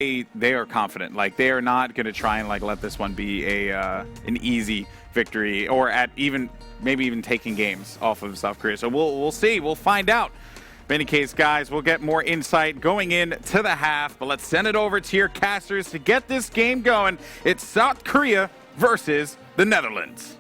they are confident. Like, they are not going to try and like let this one be an easy victory, or at maybe even taking games off of South Korea. So we'll see. We'll find out. In any case, guys, we'll get more insight going into the half, but let's send it over to your casters to get this game going. It's South Korea versus the Netherlands.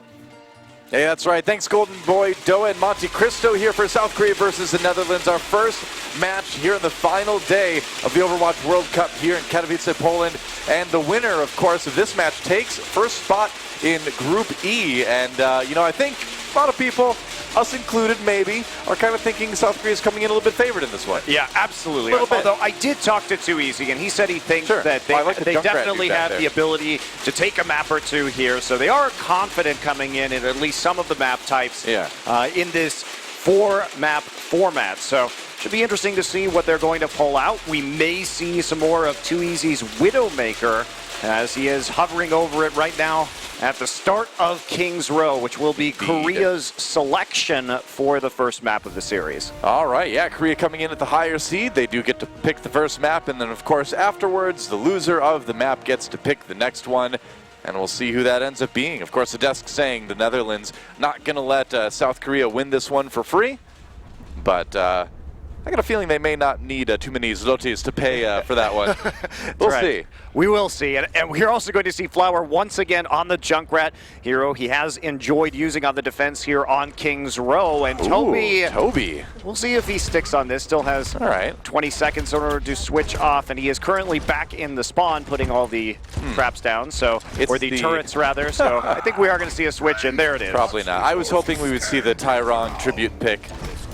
Hey, that's right. Thanks, Golden Boy, Doa, and Monte Cristo here for South Korea versus the Netherlands. Our first match here in the final day of the Overwatch World Cup here in Katowice, Poland. And the winner, of course, of this match takes first spot in Group E. And, I think a lot of people, us included maybe, are kind of thinking South Korea is coming in a little bit favored in this one. Yeah, absolutely. Although I did talk to Too Easy, and he said he thinks that they definitely have the ability to take a map or two here. So they are confident coming in at least some of the map types in this 4-map format. So should be interesting to see what they're going to pull out. We may see some more of Too Easy's Widowmaker, as he is hovering over it right now at the start of King's Row, which will be Korea's selection for the first map of the series. All right, yeah, Korea coming in at the higher seed. They do get to pick the first map, and then, of course, afterwards, the loser of the map gets to pick the next one, and we'll see who that ends up being. Of course, the desk saying the Netherlands not going to let South Korea win this one for free, but I got a feeling they may not need too many zlotys to pay for that one. We'll see. We will see. And we're also going to see Flower once again on the Junkrat hero he has enjoyed using on the defense here on King's Row. And Toby, we'll see if he sticks on this. Still has 20 seconds in order to switch off. And he is currently back in the spawn, putting all the traps down. Or the turrets, rather. So I think we are going to see a switch, and there it is. Probably not. I was hoping we would see the Tyrone tribute pick,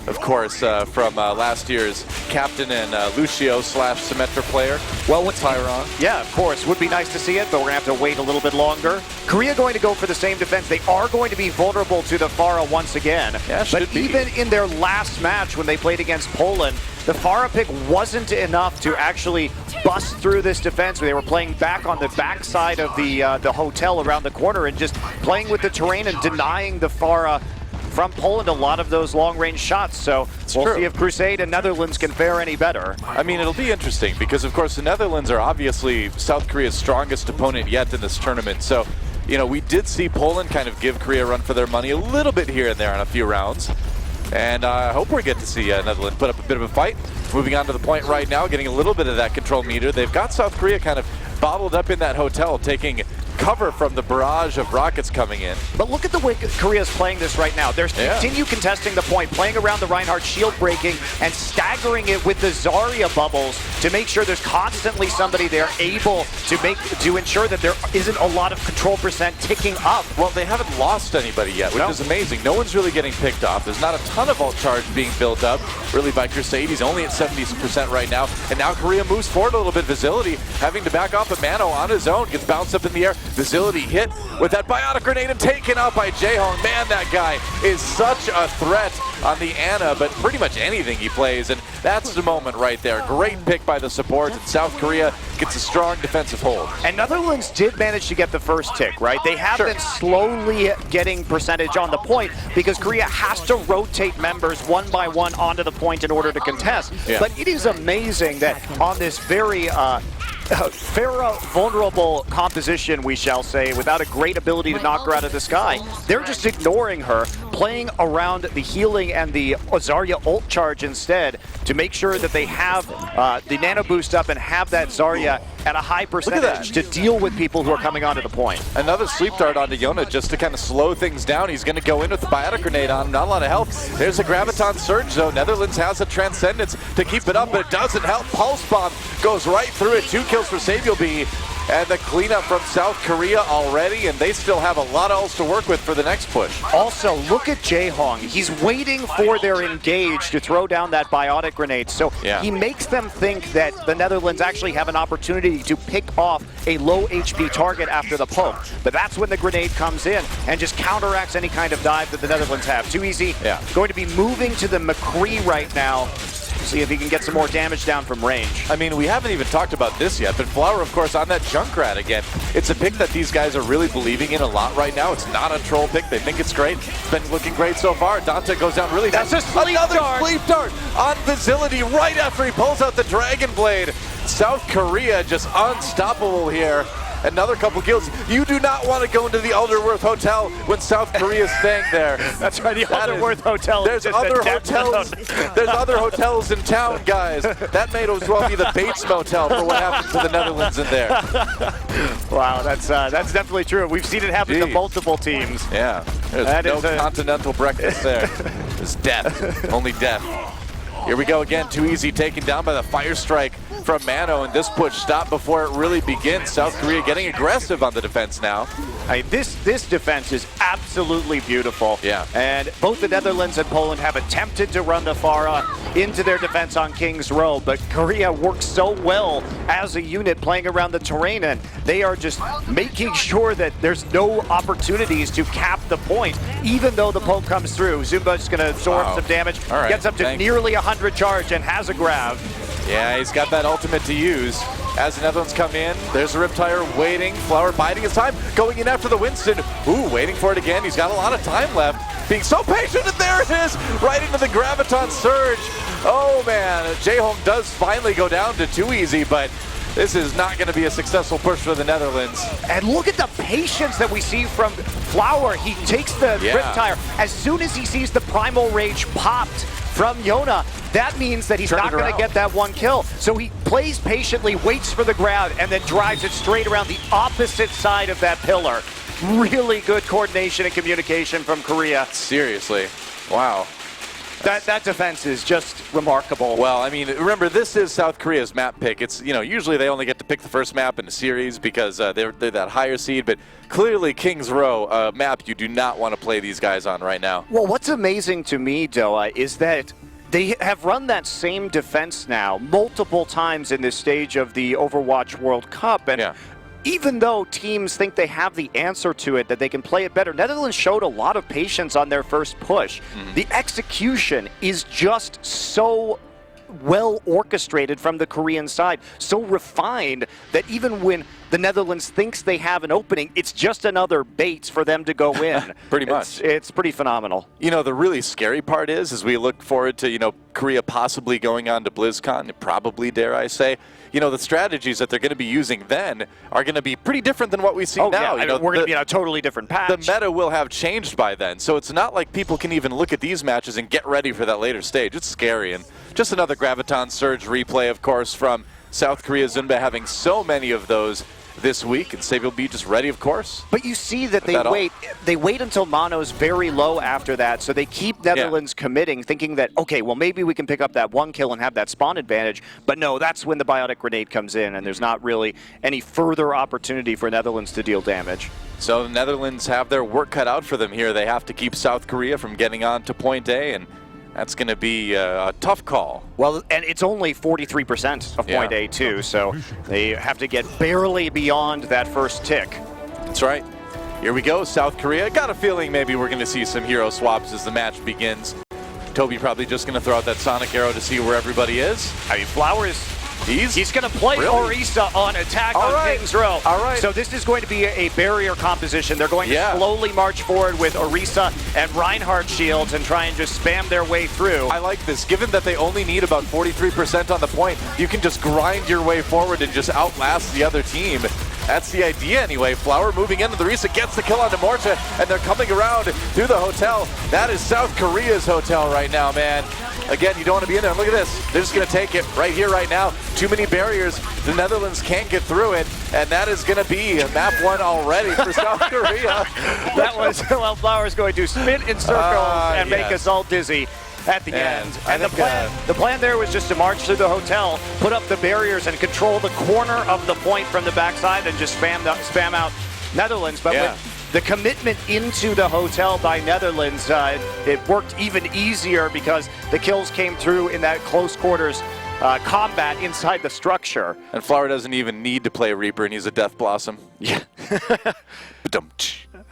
of course, from last year's captain and Lucio / Symmetra player. Well, with Tyrone. Yeah, of course. Would be nice to see it, but we're going to have to wait a little bit longer. Korea going to go for the same defense. They are going to be vulnerable to the Pharah once again. Yeah, but even in their last match when they played against Poland, the Pharah pick wasn't enough to actually bust through this defense. They were playing back on the backside of the hotel around the corner and just playing with the terrain and denying the Pharah from Poland a lot of those long-range shots. So we'll see if Crusade and Netherlands can fare any better. I mean, it'll be interesting because, of course, the Netherlands are obviously South Korea's strongest opponent yet in this tournament. So, we did see Poland kind of give Korea a run for their money a little bit here and there on a few rounds. And I hope we get to see Netherlands put up a bit of a fight. Moving on to the point right now, getting a little bit of that control meter. They've got South Korea kind of bottled up in that hotel, taking cover from the barrage of rockets coming in. But look at the way Korea's playing this right now. They're continue contesting the point, playing around the Reinhardt shield breaking and staggering it with the Zarya bubbles to make sure there's constantly somebody there able to ensure that there isn't a lot of control percent ticking up. Well, they haven't lost anybody yet, which is amazing. No one's really getting picked off. There's not a ton of ult charge being built up, really, by Crusade. He's only at 70% right now. And now Korea moves forward a little bit. Facility having to back off, but Mano on his own gets bounced up in the air. Facility hit with that biotic grenade and taken out by Jaehong. Man, that guy is such a threat on the Ana, but pretty much anything he plays, and that's the moment right there. Great pick by the support, and South Korea gets a strong defensive hold. And Netherlands did manage to get the first tick, right? They have been slowly getting percentage on the point because Korea has to rotate members one by one onto the point in order to contest. But it is amazing that on this very Pharah vulnerable composition, we shall say, without a great ability to knock her out of the sky, they're just ignoring her, playing around the healing and the Zarya ult charge instead to make sure that they have the nano boost up and have that Zarya at a high percentage to deal with people who are coming onto the point. Another sleep dart onto Yona just to kind of slow things down. He's going to go in with the biotic grenade on him. Not a lot of help. There's a Graviton Surge, though. Netherlands has a Transcendence to keep it up, but it doesn't help. Pulse Bomb goes right through it. 2 kills for Saviobee. And the cleanup from South Korea already, and they still have a lot else to work with for the next push. Also, look at Jaehong. He's waiting for their engage to throw down that biotic grenade. So he makes them think that the Netherlands actually have an opportunity to pick off a low HP target after the poke. But that's when the grenade comes in and just counteracts any kind of dive that the Netherlands have. Too Easy going to be moving to the McCree right now. See if he can get some more damage down from range. I mean, we haven't even talked about this yet, but Flower, of course, on that Junkrat again. It's a pick that these guys are really believing in a lot right now. It's not a troll pick. They think it's great. It's been looking great so far. Dante goes down really fast. That's a sleep Another dart. sleep dart on Facility right after he pulls out the Dragon Blade. South Korea just unstoppable here. Another couple kills. You do not want to go into the Alderworth Hotel when South Korea is staying there. That's right, the Alderworth Hotel. There's other hotels. There's other hotels in town, guys. That may as well be the Bates Motel for what happened to the Netherlands in there. Wow, that's definitely true. We've seen it happen to multiple teams. Yeah, there's no continental breakfast there. It's death, only death. Here we go again, too easy, taken down by the fire strike from Mano, and this push stopped before it really begins. South Korea getting aggressive on the defense now. This defense is absolutely beautiful. Yeah. And both the Netherlands and Poland have attempted to run the Pharah into their defense on King's Row, but Korea works so well as a unit playing around the terrain, and they are just making sure that there's no opportunities to cap the point, even though the poke comes through. Zumba's going to absorb some damage, gets up to nearly 100 charge and has a grab. Yeah, he's got that ultimate to use. As the Netherlands come in, there's a Riptire waiting. Flower biding his time, going in after the Winston. Ooh, waiting for it again. He's got a lot of time left. Being so patient, and there it is! Right into the Graviton Surge. Oh man, J-Home does finally go down to too easy, but this is not going to be a successful push for the Netherlands. And look at the patience that we see from Flower. He takes the Riptire. As soon as he sees the Primal Rage popped from Yona, that means that he's not going to get that one kill. So he plays patiently, waits for the grab, and then drives it straight around the opposite side of that pillar. Really good coordination and communication from Korea. Seriously. Wow. That defense is just remarkable. Well, I mean, remember, this is South Korea's map pick. It's, you know, usually they only get to pick the first map in a series because they're that higher seed, but clearly King's Row, a map you do not want to play these guys on right now. Well, what's amazing to me, Doa, is that they have run that same defense now multiple times in this stage of the Overwatch World Cup, and even though teams think they have the answer to it, that they can play it better, Netherlands showed a lot of patience on their first push. The execution is just so well orchestrated from the Korean side, so refined that even when the Netherlands thinks they have an opening, it's just another bait for them to go in. Pretty much. It's pretty phenomenal. You know, the really scary part is, as we look forward to, you know, Korea possibly going on to BlizzCon, probably, dare I say, you know, the strategies that they're going to be using then are going to be pretty different than what we see now. Yeah, you know, we're going to be in a totally different patch. The meta will have changed by then, so it's not like people can even look at these matches and get ready for that later stage. It's scary, and just another Graviton Surge replay, of course, from South Korea. Zunba having so many of those this week, and Save will be just ready, of course. But you see that they wait until Mono's very low after that, so they keep Netherlands committing, thinking that, okay, well, maybe we can pick up that one kill and have that spawn advantage. But no, that's when the Biotic Grenade comes in, and there's not really any further opportunity for Netherlands to deal damage. So the Netherlands have their work cut out for them here. They have to keep South Korea from getting on to point A, and that's going to be a tough call. Well, and it's only 43% of point A, too, so they have to get barely beyond that first tick. That's right. Here we go, South Korea. Got a feeling maybe we're going to see some hero swaps as the match begins. Toby probably just going to throw out that Sonic Arrow to see where everybody is. I mean, Flowers, he's going to play Orisa on attack on King's Row. All right. So this is going to be a barrier composition. They're going to slowly march forward with Orisa and Reinhardt shields and try and just spam their way through. I like this. Given that they only need about 43% on the point, you can just grind your way forward and just outlast the other team. That's the idea anyway. Flower moving into the Orisa, gets the kill onto Morta, and they're coming around through the hotel. That is South Korea's hotel right now, man. Again, you don't want to be in there. Look at this. They're just going to take it right here, right now. Too many barriers. The Netherlands can't get through it, and that is going to be map one already for South Korea. That was, well, Flower's going to spin in circles and make us all dizzy at the end. And the plan there was just to march through the hotel, put up the barriers, and control the corner of the point from the backside and just spam out Netherlands. But with the commitment into the hotel by Netherlands, it worked even easier because the kills came through in that close quarters combat inside the structure. And Flower doesn't even need to play Reaper, and he's a Death Blossom. Yeah.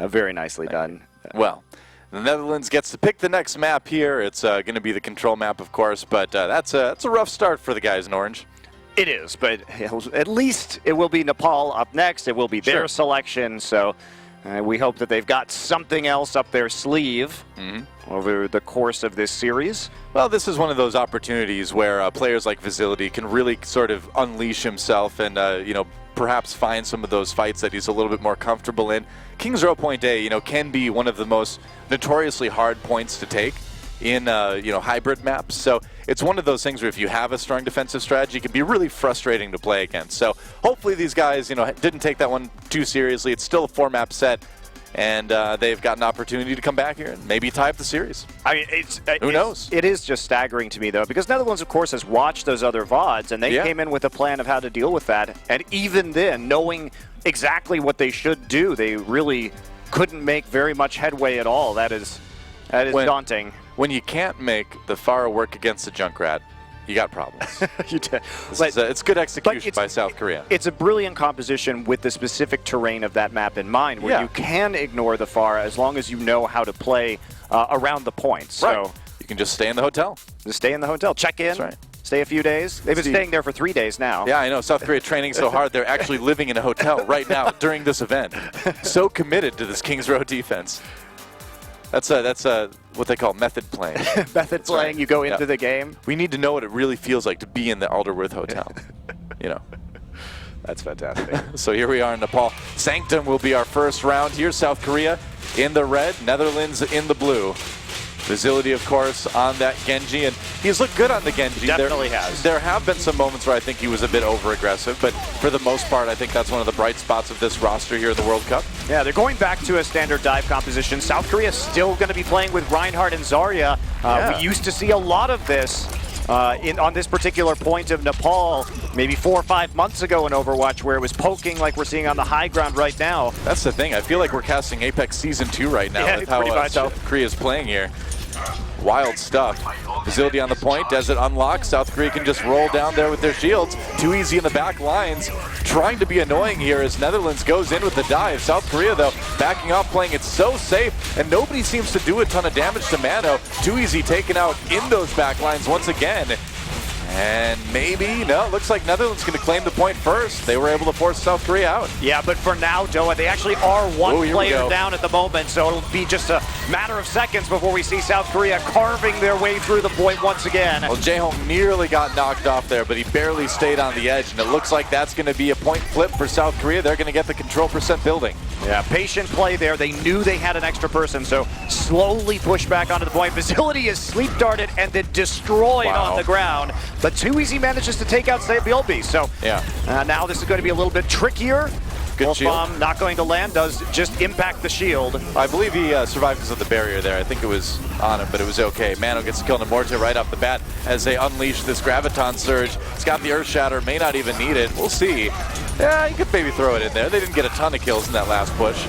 Very nicely done. Well, the Netherlands gets to pick the next map here. It's going to be the control map, of course, but that's a rough start for the guys in orange. It is, but at least it will be Nepal up next. It will be their selection, so We hope that they've got something else up their sleeve over the course of this series. Well, this is one of those opportunities where players like Facility can really sort of unleash himself and, perhaps find some of those fights that he's a little bit more comfortable in. King's Row Point A, can be one of the most notoriously hard points to take in, hybrid maps. So it's one of those things where if you have a strong defensive strategy, it can be really frustrating to play against. So hopefully these guys, didn't take that one too seriously. It's still a 4-map set, and they've got an opportunity to come back here and maybe tie up the series. I mean, who knows? It is just staggering to me, though, because Netherlands, of course, has watched those other VODs, and they came in with a plan of how to deal with that. And even then, knowing exactly what they should do, they really couldn't make very much headway at all. That is daunting. When you can't make the Pharah work against the Junkrat, you got problems. It's good execution by South Korea. It's a brilliant composition with the specific terrain of that map in mind, where you can ignore the Pharah as long as you know how to play around the points. Right. So you can just stay in the hotel. Just stay in the hotel. Check in. That's right. Stay a few days. They've been staying there for 3 days now. Yeah, I know. South Korea training so hard, they're actually living in a hotel right now during this event. So committed to this King's Row defense. That's what they call method playing. Method playing, right. You go into the game. We need to know what it really feels like to be in the Alderworth Hotel. That's fantastic. So here we are in Nepal. Sanctum will be our first round here. South Korea in the red, Netherlands in the blue. Facility, of course, on that Genji, and he's looked good on the Genji. Definitely has. There have been some moments where I think he was a bit over-aggressive, but for the most part, I think that's one of the bright spots of this roster here in the World Cup. Yeah, they're going back to a standard dive composition. South Korea still going to be playing with Reinhardt and Zarya. We used to see a lot of this on this particular point of Nepal, maybe 4 or 5 months ago in Overwatch, where it was poking like we're seeing on the high ground right now. That's the thing. I feel like we're casting Apex Season 2 right now with how South Korea is playing here. Wild stuff. Facility on the point. As it unlocks, South Korea can just roll down there with their shields. Too easy in the back lines. Trying to be annoying here as Netherlands goes in with the dive. South Korea, though, backing off, playing it so safe, and nobody seems to do a ton of damage to Mano. Too easy taken out in those back lines once again. And maybe, no, it looks like Netherlands going to claim the point first. They were able to force South Korea out. Yeah, but for now, Doa, they actually are one player down at the moment, so it'll be just a matter of seconds before we see South Korea carving their way through the point once again. Well, Jaehong nearly got knocked off there, but he barely stayed on the edge, and it looks like that's going to be a point flip for South Korea. They're going to get the control percent building. Yeah, patient play there. They knew they had an extra person, so slowly push back onto the point. Facility is sleep darted and then destroyed on the ground. But Too Easy manages to take out Bilby. So now this is going to be a little bit trickier. Good shield. Bomb not going to land, does just impact the shield. I believe he survived because of the barrier there. I think it was on him, but it was okay. Mano gets killed in Mortar right off the bat as they unleash this Graviton Surge. It's got the Earth Shatter, may not even need it. We'll see. Yeah, you could maybe throw it in there. They didn't get a ton of kills in that last push.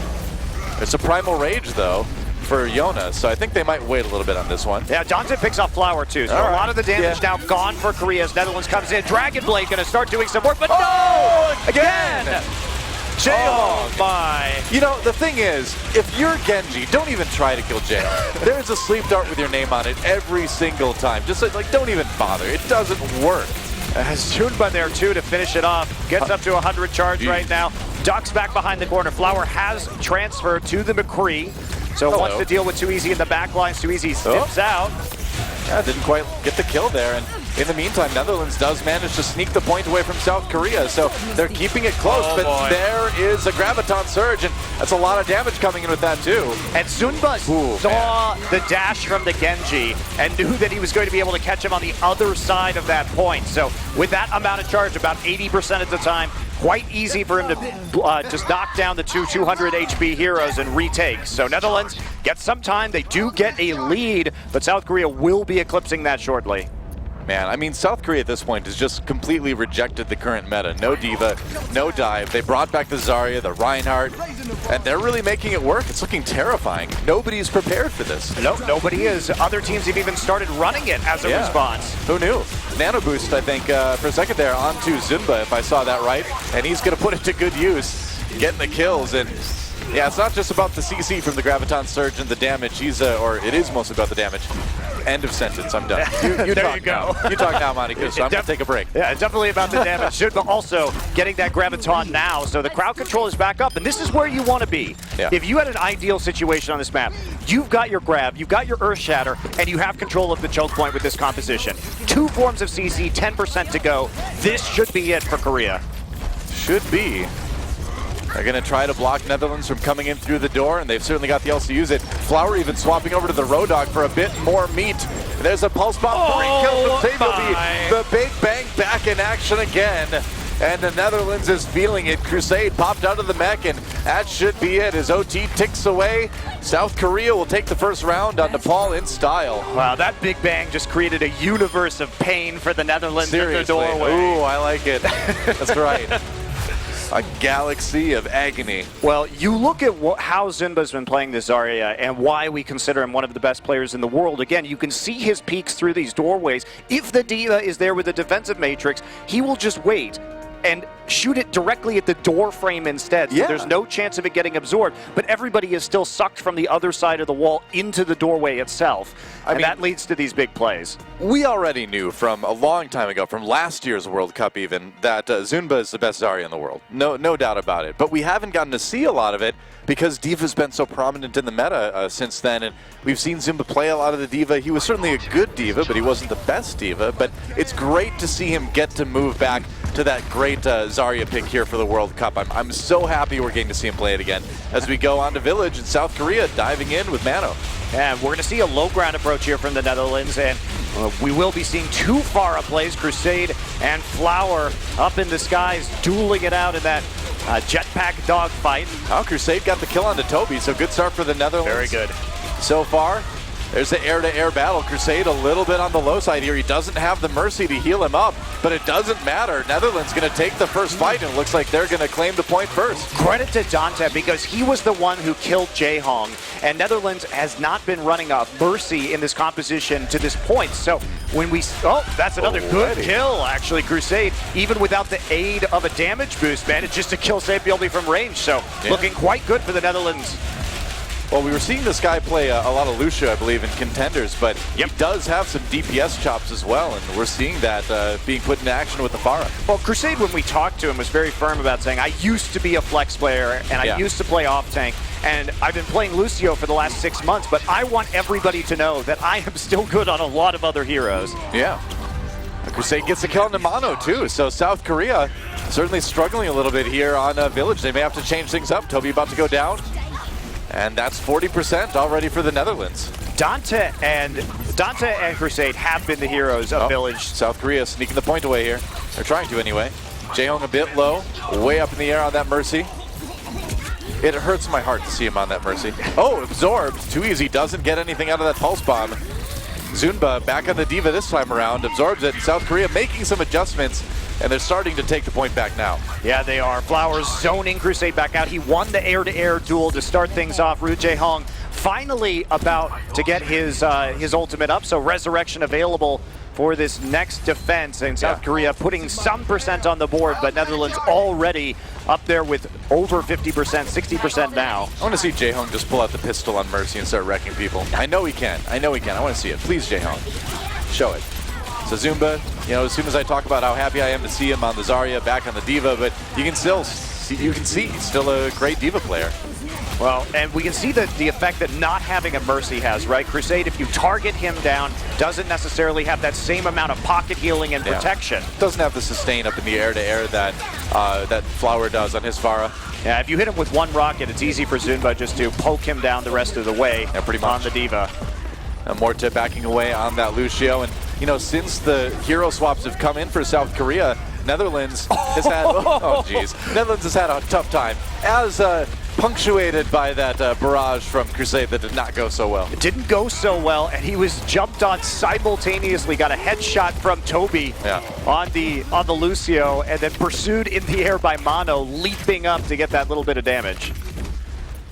It's a Primal Rage, though, for Yona, so I think they might wait a little bit on this one. Yeah, Johnson picks off Flower, too, so a lot of the damage now gone for Korea as Netherlands comes in. Dragon Blade going to start doing some work, but no! Again! Jaehong, my. The thing is, if you're Genji, don't even try to kill Jaehong. There's a sleep dart with your name on it every single time. Just like don't even bother. It doesn't work. Zunba there, too, to finish it off. Gets up to 100 charge right now. Ducks back behind the corner. Flower has transferred to the McCree. So wants to deal with Too Easy in the back lines. Too Easy steps out. Yeah, didn't quite get the kill there. And in the meantime, Netherlands does manage to sneak the point away from South Korea. So they're keeping it close, but there is a Graviton Surge, and that's a lot of damage coming in with that, too. And Zunba saw the dash from the Genji and knew that he was going to be able to catch him on the other side of that point. So with that amount of charge, about 80% of the time, quite easy for him to just knock down the two 200 HP heroes and retake. So Netherlands get some time. They do get a lead, but South Korea will be eclipsing that shortly. Man, I mean, South Korea at this point has just completely rejected the current meta. No Diva, no dive. They brought back the Zarya, the Reinhardt, and they're really making it work. It's looking terrifying. Nobody's prepared for this. Nope, nobody is. Other teams have even started running it as a response. Who knew? Nano Boost, I think, for a second there, onto Zunba, if I saw that right. And he's going to put it to good use, getting the kills. And yeah, it's not just about the CC from the Graviton Surge and the damage. Or it is mostly about the damage. End of sentence. I'm done. There talk you go. Now. You talk now, Monty, so I'm going to take a break. Yeah, it's definitely about the damage. Zunba also getting that Graviton now, so the crowd control is back up, and this is where you want to be. Yeah. If you had an ideal situation on this map, you've got your grab, you've got your Earth Shatter, and you have control of the choke point with this composition. 2 forms of CC, 10% to go. This should be it for Korea. Should be. They're going to try to block Netherlands from coming in through the door, and they've certainly got the else to use it. Flower even swapping over to the Road Dog for a bit more meat. There's a Pulse Bomb, 3 kills from Sableby. The Big Bang back in action again. And the Netherlands is feeling it. Crusade popped out of the mech, and that should be it as OT ticks away. South Korea will take the first round on Nepal in style. Wow, that Big Bang just created a universe of pain for the Netherlands in the doorway. Ooh, I like it. That's right. A galaxy of agony. Well, you look at how Zunba's been playing this Zarya and why we consider him one of the best players in the world. Again, you can see his peaks through these doorways. If the D.Va is there with the defensive matrix, he will just wait and shoot it directly at the door frame instead. So there's no chance of it getting absorbed, but everybody is still sucked from the other side of the wall into the doorway itself. I mean, that leads to these big plays. We already knew from a long time ago, from last year's World Cup even, that Zunba is the best Zarya in the world. No doubt about it. But we haven't gotten to see a lot of it because D.Va's been so prominent in the meta since then, and we've seen Zunba play a lot of the D.Va. He was certainly a good D.Va, but he wasn't the best D.Va. But it's great to see him get to move back to that great Zarya pick here for the World Cup. I'm so happy we're getting to see him play it again as we go on to Village in South Korea, diving in with Mano. And we're going to see a low ground approach here from the Netherlands, and we will be seeing 2 Pharah plays, Crusade and Flower up in the skies, dueling it out in that jetpack dogfight. Oh, Crusade got the kill onto Toby, so good start for the Netherlands. Very good. So far, there's the air-to-air battle. Crusade a little bit on the low side here. He doesn't have the Mercy to heal him up, but it doesn't matter. Netherlands going to take the first fight, and it looks like they're going to claim the point first. Credit to Dante, because he was the one who killed Jaehong, and Netherlands has not been running a Mercy in this composition to this point. So when we... Oh, that's another good kill, actually. Crusade, even without the aid of a damage boost, managed just to kill Sableby from range. So looking quite good for the Netherlands. Well, we were seeing this guy play a lot of Lucio, I believe, in Contenders, but he does have some DPS chops as well, and we're seeing that being put into action with the Pharah. Well, Crusade, when we talked to him, was very firm about saying, I used to be a flex player, and I used to play off-tank, and I've been playing Lucio for the last 6 months, but I want everybody to know that I am still good on a lot of other heroes. Yeah. Crusade gets a kill on Mano, too, so South Korea certainly struggling a little bit here on Village. They may have to change things up. Toby about to go down. And that's 40% already for the Netherlands. Dante and Crusade have been the heroes of Village. South Korea sneaking the point away here. They're trying to anyway. Jaehong a bit low, way up in the air on that Mercy. It hurts my heart to see him on that Mercy. Oh, absorbed. Too easy. Doesn't get anything out of that Pulse Bomb. Zunba back on the D.Va this time around. Absorbs it. South Korea making some adjustments. And they're starting to take the point back now. Yeah, they are. Flowers zoning Crusade back out. He won the air-to-air duel to start things off. Ru Jaehong finally about to get his ultimate up, so Resurrection available for this next defense. And South Korea putting some percent on the board, but Netherlands already up there with over 50%, 60% now. I want to see Jaehong just pull out the pistol on Mercy and start wrecking people. I know he can. I know he can. I want to see it. Please, Jaehong. Show it. So Zunba, as soon as I talk about how happy I am to see him on the Zarya, back on the D.Va, but you can see he's still a great D.Va player. Well, and we can see the effect that not having a Mercy has, right? Crusade, if you target him down, doesn't necessarily have that same amount of pocket healing and protection. Doesn't have the sustain up in the air-to-air that that Flower does on his Pharah. Yeah, if you hit him with one rocket, it's easy for Zunba just to poke him down the rest of the way pretty much. On the D.Va. And Morta backing away on that Lucio. And, since the hero swaps have come in for South Korea, Netherlands has had, Netherlands has had a tough time. As punctuated by that barrage from Crusade that did not go so well. It didn't go so well, and he was jumped on simultaneously, got a headshot from Toby on the Lucio, and then pursued in the air by Mano, leaping up to get that little bit of damage.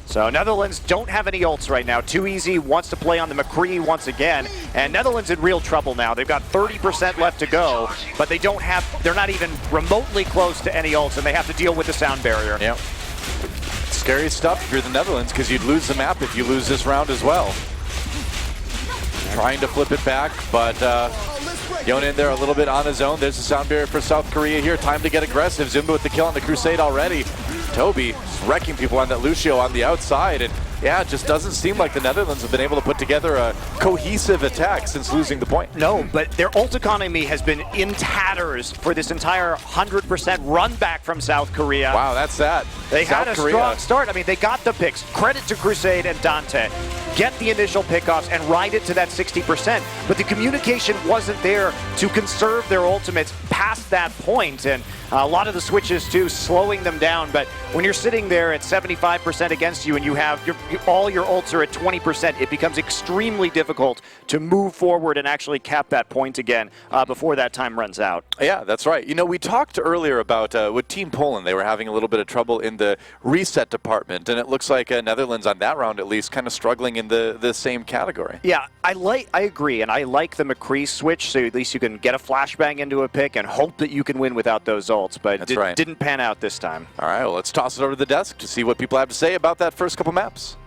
So Netherlands don't have any ults right now. Too easy, wants to play on the McCree once again, and Netherlands in real trouble now. They've got 30% left to go, but they're not even remotely close to any ults, and they have to deal with the sound barrier. Yep. Scary stuff if you're the Netherlands, because you'd lose the map if you lose this round as well. trying to flip it back, but going in there a little bit on his own. There's the sound barrier for South Korea here. Time to get aggressive. Zumba with the kill on the Crusade already. Toby wrecking people on that Lucio on the outside, and yeah, it just doesn't seem like the Netherlands have been able to put together a cohesive attack since losing the point. No, but their ult economy has been in tatters for this entire 100% run back from South Korea. Wow, that's that. They South had a Korea. strong start. I mean, they got the picks. Credit to Crusade and Dante. Get the initial pickoffs and ride it to that 60%. But the communication wasn't there to conserve their ultimates past that point. And a lot of the switches, too, slowing them down. But when you're sitting there at 75% against you and you have all your ults are at 20%, it becomes extremely difficult to move forward and actually cap that point again before that time runs out. Yeah, that's right. You know, we talked earlier about with Team Poland, they were having a little bit of trouble in the reset department, and it looks like Netherlands on that round at least kind of struggling in the same category. Yeah, I agree, and I like the McCree switch, so at least you can get a flashbang into a pick and hope that you can win without those ults, but it didn't pan out this time. All right, well, let's toss it over to the desk to see what people have to say about that first couple maps.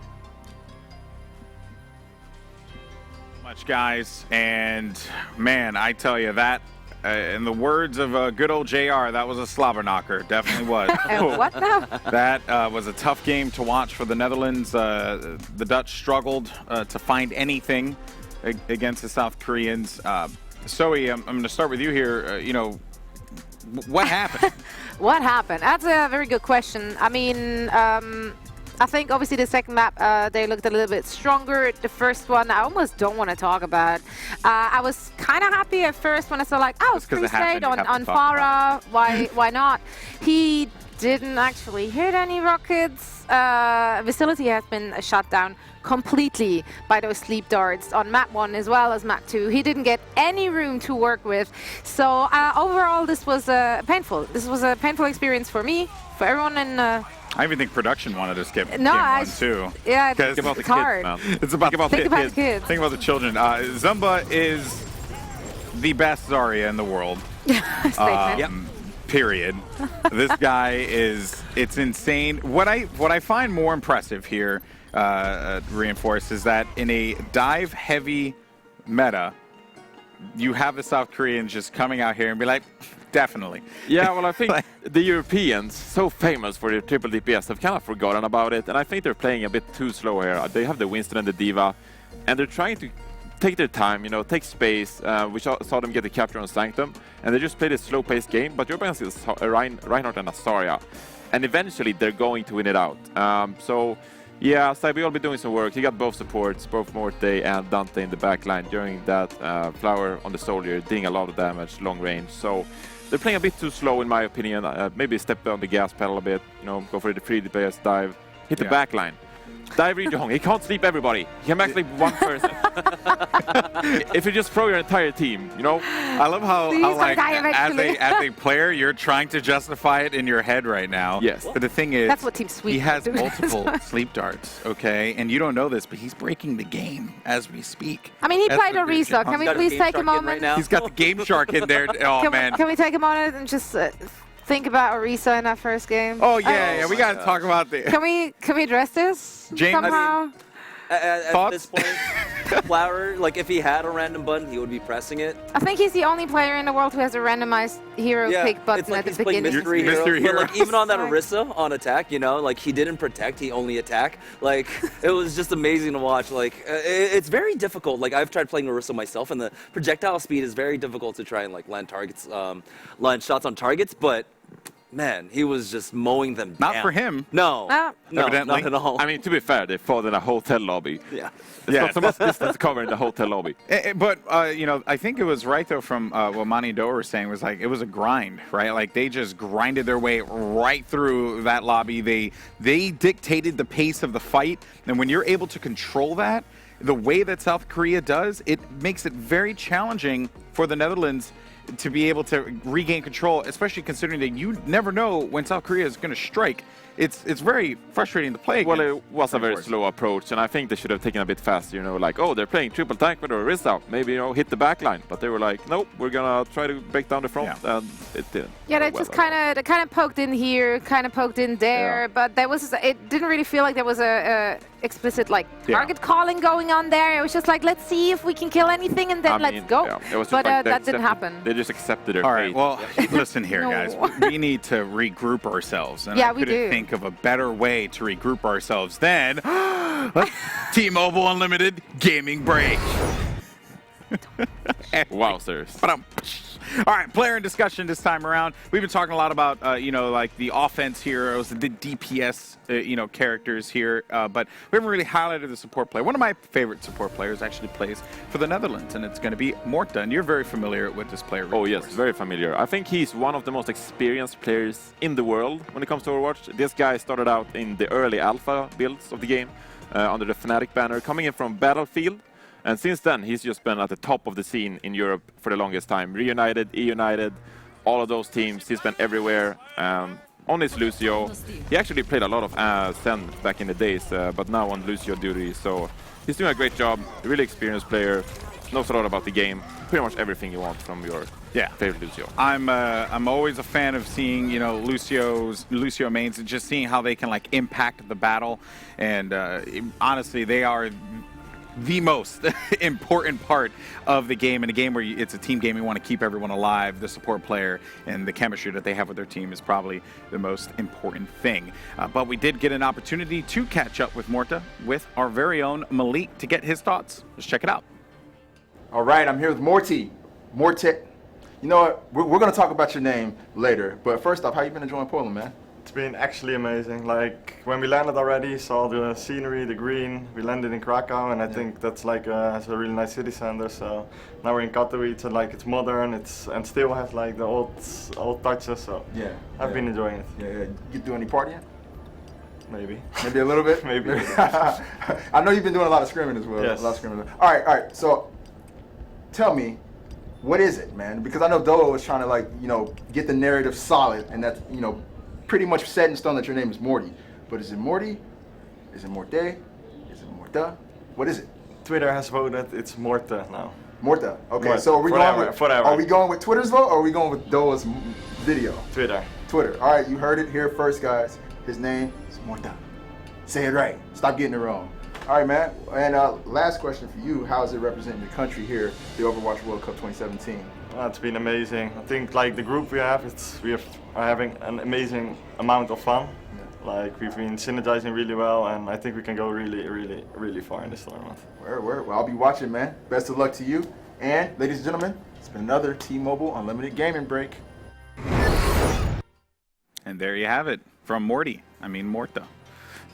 Much, guys, and man, I tell you that, in the words of good old JR, that was a slobber knocker. Definitely was. And what now? That was a tough game to watch for the Netherlands. The Dutch struggled to find anything against the South Koreans. Zoe, I'm going to start with you here. You know, what happened? What happened? That's a very good question. I mean, I think obviously the second map, they looked a little bit stronger. The first one, I almost don't want to talk about. I was kind of happy at first when I saw like, oh, Crusade on Farah. Why not? He didn't actually hit any rockets. Facility has been shut down completely by those sleep darts on map 1 as well as map 2. He didn't get any room to work with. So overall, this was painful. This was a painful experience for me, for everyone in. I even think production wanted to skip game 1 too. Yeah, it's hard. It's about the kids. Think about the children. Zumba is the best Zarya in the world. Period. This guy it's insane. What I find more impressive here, Reinforced, is that in a dive-heavy meta, you have the South Koreans just coming out here and be like, definitely. Yeah, well, I think the Europeans, so famous for their triple DPS, have kind of forgotten about it, and I think they're playing a bit too slow here. They have the Winston and the Diva, and they're trying to take their time, you know, take space. We saw them get the capture on Sanctum, and they just played a slow-paced game, but you're against Reinhardt and Astaria, and eventually they're going to win it out. So, yeah, Cyber will be doing some work. He got both supports, both Morte and Dante in the back line during that Flower on the Soldier, doing a lot of damage, long range. So they're playing a bit too slow, in my opinion. Maybe step on the gas pedal a bit, you know, go for the 3 DPS dive, hit the back line. Dive Ri Jong. He can't sleep everybody. He can max sleep one person. If you just throw your entire team, you know. I love how like, as a player, you're trying to justify it in your head right now. Yes. But the thing is, that's what Team Sweet he has multiple sleep darts, okay? And you don't know this, but he's breaking the game as we speak. I mean, he played Orisa. Can we please take a moment? He's got the Game Shark in there. Oh, man. Can we take a moment and just think about Orisa in that first game? Oh, yeah, we got to talk about the... Can we address this James, somehow? At this point, Flower, like if he had a random button, he would be pressing it. I think he's the only player in the world who has a randomized hero pick button it's like at the beginning. Mystery Hero. But like even on that Orisa on attack, you know, like he didn't protect, he only attack. Like it was just amazing to watch. Like it's very difficult. Like I've tried playing Orisa myself, and the projectile speed is very difficult to try and like land shots on targets, but. Man, he was just mowing them down. Not for him. No, evidently. not at all. I mean, to be fair, they fought in a hotel lobby. Yeah. It's not so much distance covered in the hotel lobby. But, you know, I think it was right, though, from what Mani Doe was saying, was like, it was a grind, right? Like, they just grinded their way right through that lobby. They dictated the pace of the fight. And when you're able to control that, the way that South Korea does, it makes it very challenging for the Netherlands to be able to regain control, especially considering that you never know when South Korea is going to strike. it's very frustrating to play. Well, against. it was a very slow approach, and I think they should have taken a bit faster. You know, like, oh, they're playing triple tank with Orisa, maybe hit the back line. But they were like, nope, we're gonna try to break down the front, and it didn't. Yeah, they just kind of poked in here, kind of poked in there, but it didn't really feel like there was a explicit target calling going on there. It was just like, let's see if we can kill anything, and then let's go. Yeah, it was but like that didn't happen. They just accepted their All right, fate. well, listen here, No. guys. We need to regroup ourselves. And Yeah, I we couldn't do. think of a better way to regroup ourselves than T-Mobile Unlimited Gaming Break. Wowzers. All right, player and discussion this time around. We've been talking a lot about, like the offense heroes, the DPS, characters here, but we haven't really highlighted the support player. One of my favorite support players actually plays for the Netherlands, and it's going to be Morta, and you're very familiar with this player. Oh yes, very familiar. I think he's one of the most experienced players in the world when it comes to Overwatch. This guy started out in the early alpha builds of the game under the Fnatic banner, coming in from Battlefield. And since then, he's just been at the top of the scene in Europe for the longest time. Reunited, E-United, all of those teams. He's been everywhere. On his Lucio, he actually played a lot of Sen back in the days, but now on Lucio duty. So he's doing a great job. A really experienced player, knows a lot about the game. Pretty much everything you want from your favorite Lucio. I'm always a fan of seeing Lucio mains and just seeing how they can impact the battle. And honestly, they are the most important part of the game. In a game where it's a team game, you want to keep everyone alive. The support player and the chemistry that they have with their team is probably the most important thing. But we did get an opportunity to catch up with Morta, with our very own Malik, to get his thoughts. Let's check it out. All right, I'm here with Morty. You know what? We're going to talk about your name later. But first off, how you been enjoying Poland, man? It's been actually amazing. Like when we landed already, saw the scenery, the green. We landed in Krakow, and I think that's it's a really nice city center. So now we're in Katowice, and it's modern. And still has the old touches. So Yeah. I've been enjoying it. Yeah. You do any partying? Maybe. Maybe a little bit? Maybe. I know you've been doing a lot of scrimming as well. Yes. A lot of scrimming. All right. So tell me, what is it, man? Because I know Doa was trying to get the narrative solid, and that's pretty much set in stone that your name is Morty. But is it Morty? Is it Morte? Is it Morta? What is it? Twitter has voted it's Morta now. Morta. Okay, Morta. so are we Forever. are we going with Twitter's vote or are we going with Doa's video? Twitter. Twitter. All right, you heard it here first, guys. His name is Morta. Say it right. Stop getting it wrong. All right, man. And last question for you. How is it representing your country here, the Overwatch World Cup 2017? It's been amazing. I think the group we are having an amazing amount of fun. Yeah. We've been synergizing really well, and I think we can go really, really, really far in this tournament. Well, I'll be watching, man. Best of luck to you. And ladies and gentlemen, it's been another T-Mobile Unlimited Gaming Break. And there you have it from Morta.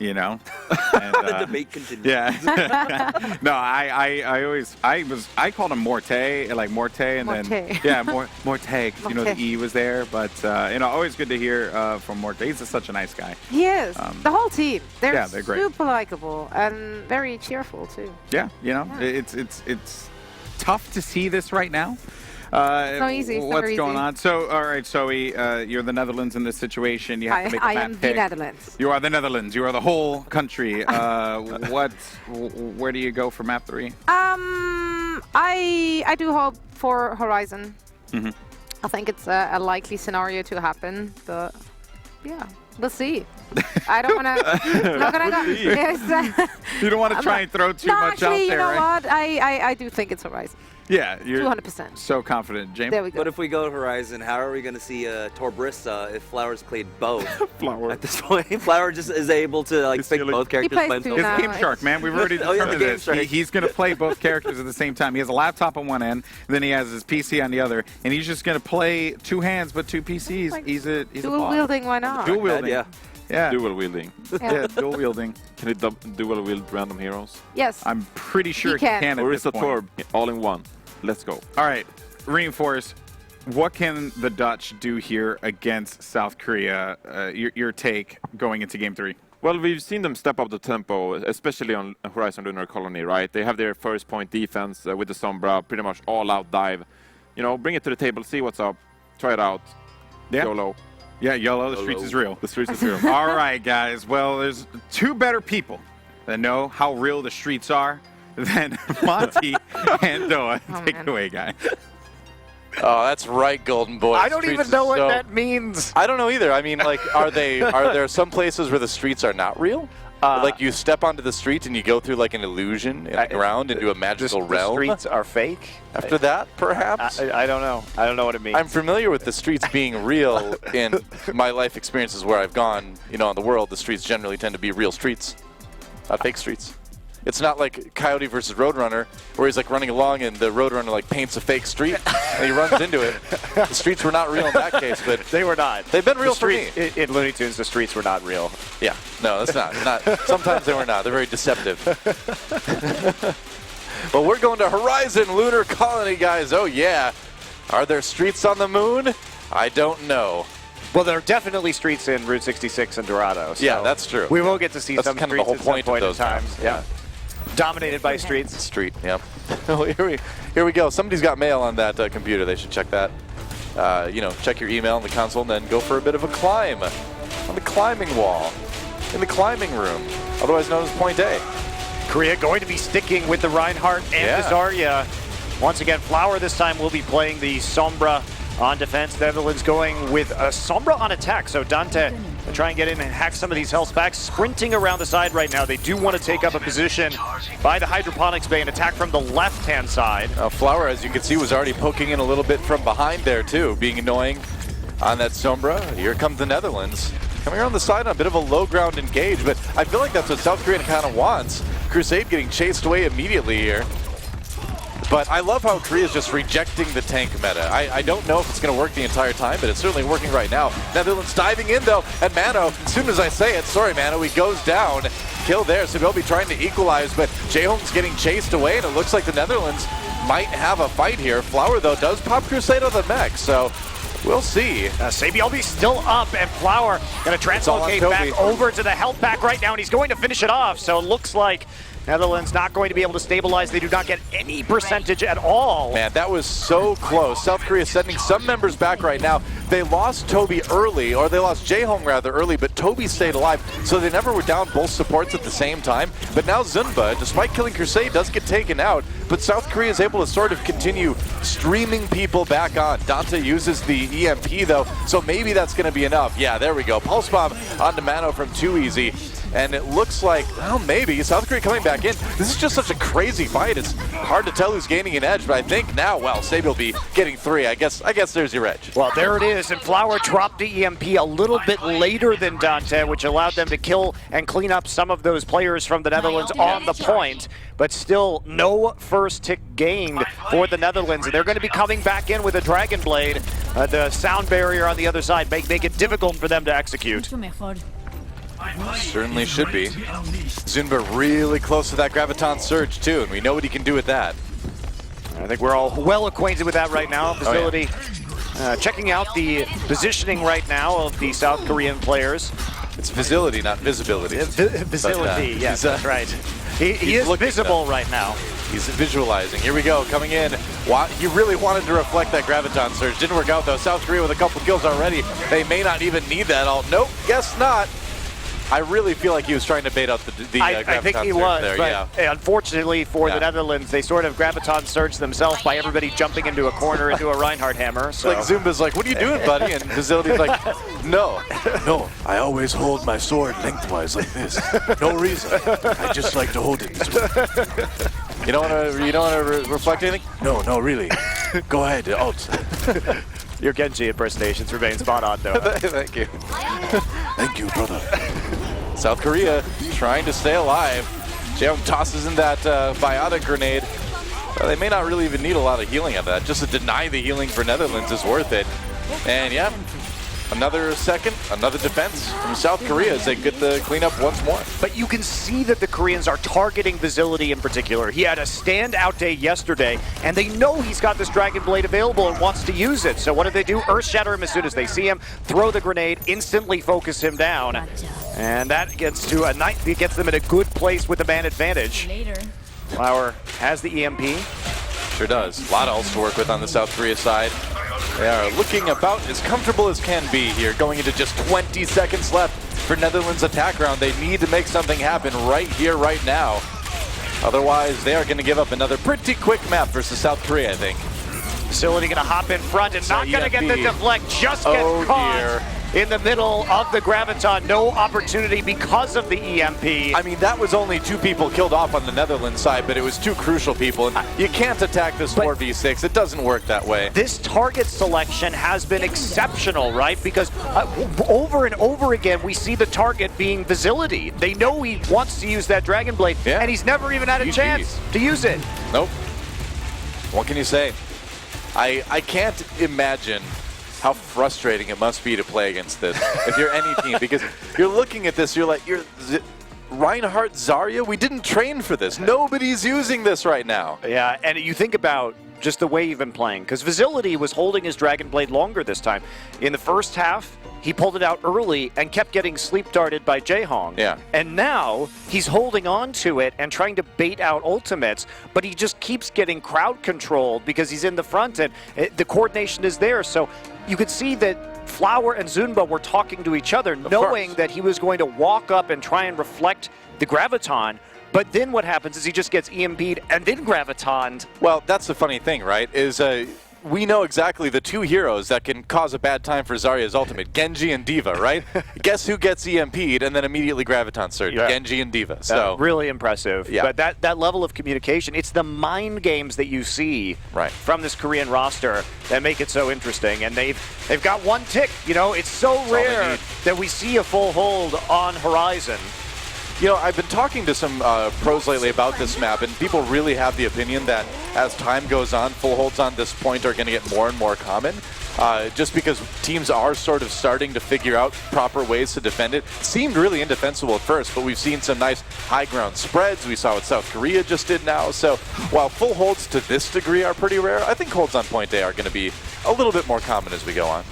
And, The debate continues. Yeah. No, I called him Morte, Morte, and Morte. then Morte, because the E was there. But always good to hear from Morte. He's such a nice guy. He is. The whole team. They're great. super likable and very cheerful too. Yeah, it's tough to see this right now. It's not easy. It's What's never going easy. on? So, all right, Zoe, you're the Netherlands in this situation. You have to make a I map am the pick. Netherlands. You are the Netherlands. You are the whole country. Where do you go for map 3? I do hope for Horizon. Mm-hmm. I think it's a likely scenario to happen, but yeah, we'll see. I don't want to. Not gonna go. Yes. You don't want to try and throw too much out there, you know right? what? I do think it's Horizon. Yeah, you're 200%. so confident, James. There we go. But if we go to Horizon, how are we going to see Torbrissa if Flowers played both? Flower. At this point, Flower just is able to pick both characters. plays by two himself. now. It's Game Shark, man. We've already Oh, yeah, determined the Game this. Shark. He's going to play both characters at the same time. He has a laptop on one end, and then he has his PC on the other, and he's just going to play two hands but two PCs. He's a Dual boss. wielding, why not? Dual wielding. Yeah. Yeah. Dual wielding. Yeah, dual wielding. Can it dual wield random heroes? Yes. I'm pretty sure He can. at Or this is it point. Torb all in one? Let's go. All right, Reinforce. What can the Dutch do here against South Korea? Your take going into Game 3. Well, we've seen them step up the tempo, especially on Horizon Lunar Colony, right? They have their first point defense with the Sombra, pretty much all-out dive. Bring it to the table, see what's up, try it out, Yeah. YOLO. Yeah, YOLO, the streets is real. The streets is real. All right, guys. Well, there's two better people that know how real the streets are than Monty and Doa. Take it away, guys. Oh, that's right, Golden Boy. I don't Streets even know is what that means. I don't know either. I mean, like, are there some places where the streets are not real? Like you step onto the street and you go through like an illusion in the ground into a magical realm? The streets are fake? After that, perhaps? I don't know. I don't know what it means. I'm familiar with the streets being real in my life experiences where I've gone, you know, in the world. The streets generally tend to be real streets, not fake streets. It's not like Coyote versus Roadrunner, where he's like running along and the Roadrunner like paints a fake street and he runs into it. The streets were not real in that case, but they were not. They've been real for me. In Looney Tunes, the streets were not real. Yeah, no, that's not. Sometimes they were not. They're very deceptive. But we're going to Horizon Lunar Colony, guys. Oh yeah. Are there streets on the moon? I don't know. Well, there are definitely streets in Route 66 and Dorado. So yeah, that's true. We will get to see some kind streets of the whole point at of those times. Yeah. Dominated by streets. Street, yep. Here we go. Somebody's got mail on that computer. They should check that. You know, check your email in the console and then go for a bit of a climb on the climbing wall in the climbing room, otherwise known as Point A. Korea going to be sticking with the Reinhardt and the Zarya. Once again, Flower this time will be playing the Sombra on defense. The Netherlands going with a Sombra on attack. So Dante will try and get in and hack some of these health packs. Sprinting around the side right now. They do want to take up a position by the Hydroponics Bay and attack from the left-hand side. Flower, as you can see, was already poking in a little bit from behind there too, being annoying on that Sombra. Here comes the Netherlands. Coming around the side on a bit of a low ground engage, but I feel like that's what South Korea kind of wants. Crusade getting chased away immediately here. But I love how Korea's just rejecting the tank meta. I don't know if it's going to work the entire time, but it's certainly working right now. Netherlands diving in, though, and Mano, as soon as I say it, sorry, Mano, he goes down. Kill there, so they'll be trying to equalize, but Jaehong's getting chased away, and it looks like the Netherlands might have a fight here. Flower, though, does pop Crusade on the mech, so we'll see. Sabielby still up, and Flower going to translocate back over to the health pack right now, and he's going to finish it off. So it looks like Netherlands not going to be able to stabilize. They do not get any percentage at all. Man, that was so close. South Korea sending some members back right now. They lost Toby early, or they lost Jaehong rather early, but Toby stayed alive, so they never were down both supports at the same time. But now Zunba, despite killing Crusade, does get taken out, but South Korea is able to sort of continue streaming people back on. Dante uses the EMP though, so maybe that's going to be enough. Yeah, there we go. Pulse Bomb onto Mano from Too Easy. And it looks like, well, maybe South Korea coming back in. This is just such a crazy fight. It's hard to tell who's gaining an edge, but I think now, well, Sabi will be getting 3. I guess there's your edge. Well, there it is, and Flower dropped the EMP a little bit later than Dante, which allowed them to kill and clean up some of those players from the Netherlands on the point. But still, no first tick gained for the Netherlands. And they're going to be coming back in with a Dragon Blade. The sound barrier on the other side make it difficult for them to execute. Certainly should be. Zunba really close to that Graviton Surge too, and we know what he can do with that. I think we're all well acquainted with that right now. Facility checking out the positioning right now of the South Korean players. It's visibility, not visibility. Visibility, yes, that's right. He is visible right now. He's visualizing. Here we go, coming in. He really wanted to reflect that Graviton Surge. Didn't work out though. South Korea with a couple kills already. They may not even need that ult. Nope, guess not. I really feel like he was trying to bait out the Graviton I think he Surge was, there, but unfortunately for the Netherlands, they sort of Graviton Surge themselves by everybody jumping into a corner into a Reinhardt hammer. So. Like Zumba's like, what are you doing, buddy? And Facility's like, no, I always hold my sword lengthwise like this. No reason. I just like to hold it this way. You don't want to reflect anything? No, really. Go ahead, ult. Your Genji impersonations remain spot on, though. Thank you. Thank you, brother. South Korea trying to stay alive. Jaehong tosses in that biotic grenade. They may not really even need a lot of healing of that. Just to deny the healing for Netherlands is worth it. And yeah, another second, another defense from South Korea as they get the cleanup once more. But you can see that the Koreans are targeting Facility in particular. He had a standout day yesterday, and they know he's got this Dragon Blade available and wants to use it. So what do? Earth Shatter him as soon as they see him, throw the grenade, instantly focus him down. And that gets to it gets them in a good place with the man advantage. Flower has the EMP. Sure does. A lot of ults to work with on the South Korea side. They are looking about as comfortable as can be here, going into just 20 seconds left for Netherlands' attack round. They need to make something happen right here, right now. Otherwise, they are going to give up another pretty quick map versus South Korea, I think. Facility going to hop in front and not going to get the deflect, just gets Oh, caught dear. in the middle of the Graviton. No opportunity because of the EMP. I mean, that was only 2 people killed off on the Netherlands side, but it was 2 crucial people. And you can't attack this 4v6. It doesn't work that way. This target selection has been exceptional, right? Because over and over again, we see the target being Facility. They know he wants to use that Dragon Blade, and he's never even had a chance to use it. Nope. What can you say? I can't imagine how frustrating it must be to play against this if you're any team, because you're looking at this, you're like, Reinhardt, Zarya, we didn't train for this. Nobody's using this right now. Yeah, and you think about just the way you've been playing, because Facility was holding his Dragon Blade longer this time. In the first half, he pulled it out early and kept getting sleep darted by Jaehong. Yeah. And now he's holding on to it and trying to bait out ultimates, but he just keeps getting crowd controlled because he's in the front and the coordination is there. So you could see that Flower and Zunba were talking to each other, knowing that he was going to walk up and try and reflect the Graviton. But then what happens is he just gets EMP'd and then Gravitoned. Well, that's the funny thing, right? Is we know exactly the 2 heroes that can cause a bad time for Zarya's ultimate, Genji and D.Va, right? Guess who gets EMP'd and then immediately Graviton surge? Yeah. Genji and D.Va. So really impressive. Yeah. But that level of communication, it's the mind games that you see from this Korean roster that make it so interesting. And they've got 1 tick. You know, it's so rare that we see a full hold on Horizon. You know, I've been talking to some pros lately about this map, and people really have the opinion that as time goes on, full holds on this point are going to get more and more common, just because teams are sort of starting to figure out proper ways to defend it. It seemed really indefensible at first, but we've seen some nice high ground spreads. We saw what South Korea just did now. So while full holds to this degree are pretty rare, I think holds on point A are going to be a little bit more common as we go on.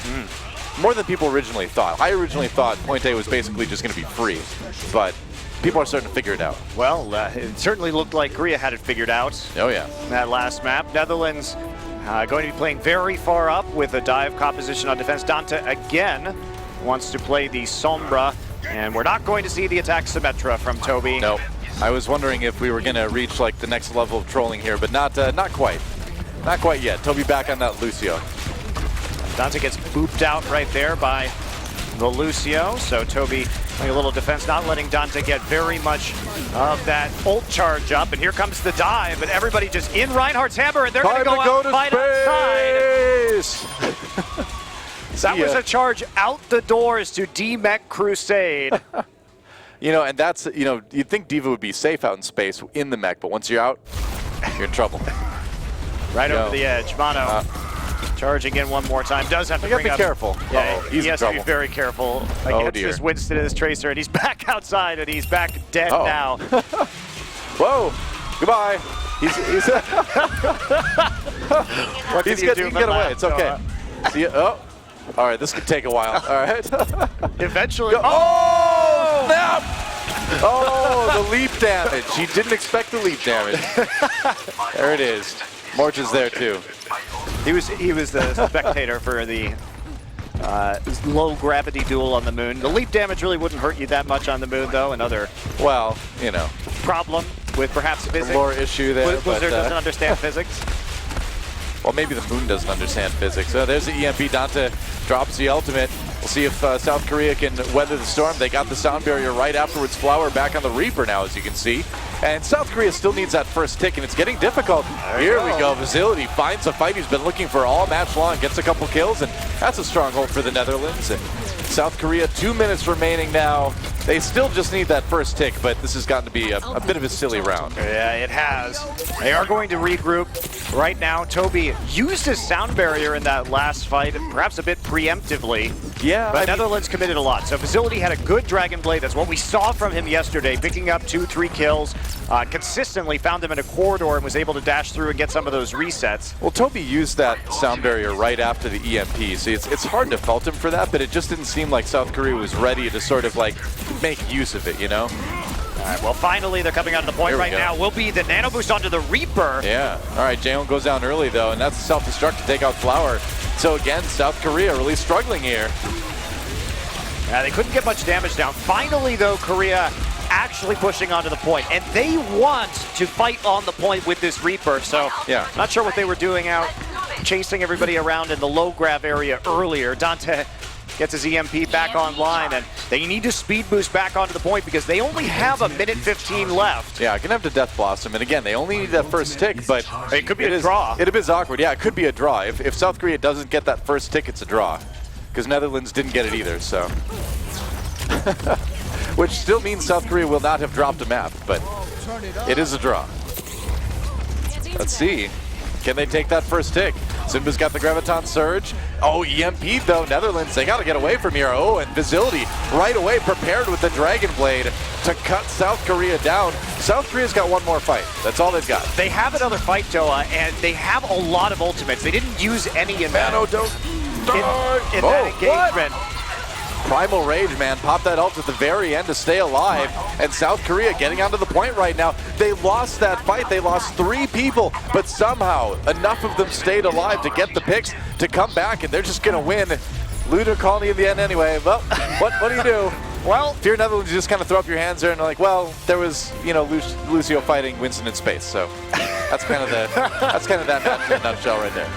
More than people originally thought. I originally thought point A was basically just going to be free, but people are starting to figure it out. Well, it certainly looked like Korea had it figured out. Oh, yeah. That last map. Netherlands going to be playing very far up with a dive composition on defense. Dante again wants to play the Sombra, and we're not going to see the attack Symmetra from Toby. No. I was wondering if we were going to reach like the next level of trolling here, but not quite. Not quite yet. Toby back on that Lucio. Dante gets booped out right there by the Lucio, so Toby playing a little defense, not letting Dante get very much of that ult charge up, and here comes the dive, but everybody just in Reinhardt's hammer, and they're going to go out and fight outside. That was a charge out the doors to D-Mech Crusade. You know, and that's, you know, you'd think D.Va would be safe out in space in the mech, but once you're out, you're in trouble. Right over the edge, Mono. Charging in one more time. Does have to bring up. Be careful. Yeah, he's he has to be very careful against this Winston and this Tracer, and he's back outside, and he's back dead now. Whoa! Goodbye. He's what he can get away. It's okay. See all right. This could take a while. All right. Eventually. Oh! Snap! Oh, the leap damage. He didn't expect the leap damage. There it is. Morch is there too. He was the spectator for the low gravity duel on the moon. The leap damage really wouldn't hurt you that much on the moon, though. Another problem with perhaps physics. A lore issue there. Blizzard doesn't understand physics. Well, maybe the moon doesn't understand physics. So there's the EMP. Dante drops the ultimate. We'll see if South Korea can weather the storm. They got the sound barrier right afterwards. Flower back on the Reaper now, as you can see. And South Korea still needs that first tick, and it's getting difficult. Here we go. Facility finds a fight he's been looking for all match long, gets a couple kills, and that's a stronghold for the Netherlands. And South Korea, 2 minutes remaining now. They still just need that first tick, but this has gotten to be a bit of a silly round. Yeah, it has. They are going to regroup right now. Toby used his sound barrier in that last fight, perhaps a bit preemptively. Yeah, but Netherlands committed a lot. So Facility had a good Dragon Blade. That's what we saw from him yesterday, picking up 2-3 kills. Consistently found them in a corridor and was able to dash through and get some of those resets. Well, Toby used that sound barrier right after the EMP. See, it's hard to fault him for that, but it just didn't seem like South Korea was ready to sort of like make use of it, you know? All right, well, finally, they're coming out of the point right now. Will be the nano boost onto the Reaper. Yeah. All right, Jaehoon goes down early, though, and that's self-destruct to take out Flower. So again, South Korea really struggling here. They couldn't get much damage down. Finally, though, Korea actually pushing onto the point, and they want to fight on the point with this Reaper. So, yeah, not sure what they were doing out chasing everybody around in the low grab area earlier. Dante gets his EMP back online, and they need to speed boost back onto the point because they only have a minute 15 left. Yeah, gonna have to Death Blossom, and again, they only need that first tick, but it could be a draw. It is awkward. Yeah, it could be a draw. If South Korea doesn't get that first tick, it's a draw, because Netherlands didn't get it either. So. Which still means South Korea will not have dropped a map, but it is a draw. Let's see. Can they take that first tick? Simba's got the Graviton Surge. Oh, EMP though. Netherlands, they got to get away from here. Oh, and Facility right away prepared with the Dragon Blade to cut South Korea down. South Korea's got one more fight. That's all they've got. They have another fight, Doa, and they have a lot of ultimates. They didn't use any in that, that engagement. What? Primal Rage, man, pop that ult at the very end to stay alive, and South Korea getting onto the point right now. They lost that fight, they lost 3 people, but somehow enough of them stayed alive to get the picks to come back, and they're just gonna win. Looter Colony in the end anyway. Well, what do you do? Well, if you're Netherlands, you just kind of throw up your hands there and like, well, there was, you know, Lucio fighting Winston in space, so that's kind of that match in a nutshell right there.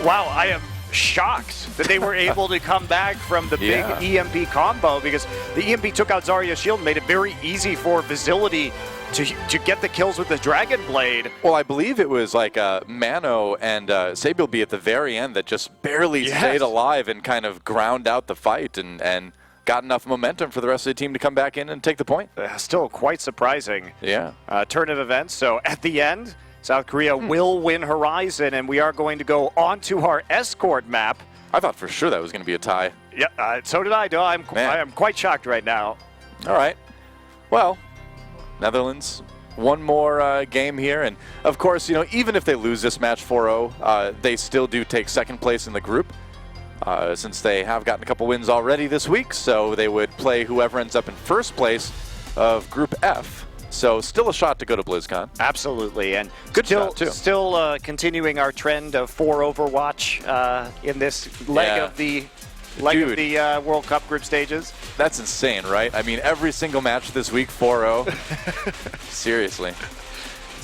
Wow, I am shocked that they were able to come back from the big EMP combo, because the EMP took out Zarya's shield and made it very easy for Facility to get the kills with the Dragon Blade. Well, I believe it was like Mano and Sabilby at the very end that just barely stayed alive and kind of ground out the fight and got enough momentum for the rest of the team to come back in and take the point. Still quite surprising. Yeah. Turn of events. So at the end, South Korea will win Horizon, and we are going to go on to our escort map. I thought for sure that was going to be a tie. Yeah, so did I. I am quite shocked right now. All right. Well, Netherlands, one more game here, and of course, you know, even if they lose this match 4-0, they still do take second place in the group, since they have gotten a couple wins already this week. So they would play whoever ends up in first place of Group F. So still a shot to go to BlizzCon. Absolutely, and good shot too. Still continuing our trend of 4 Overwatch in this leg of the World Cup group stages. That's insane, right? I mean, every single match this week 4-0. Seriously.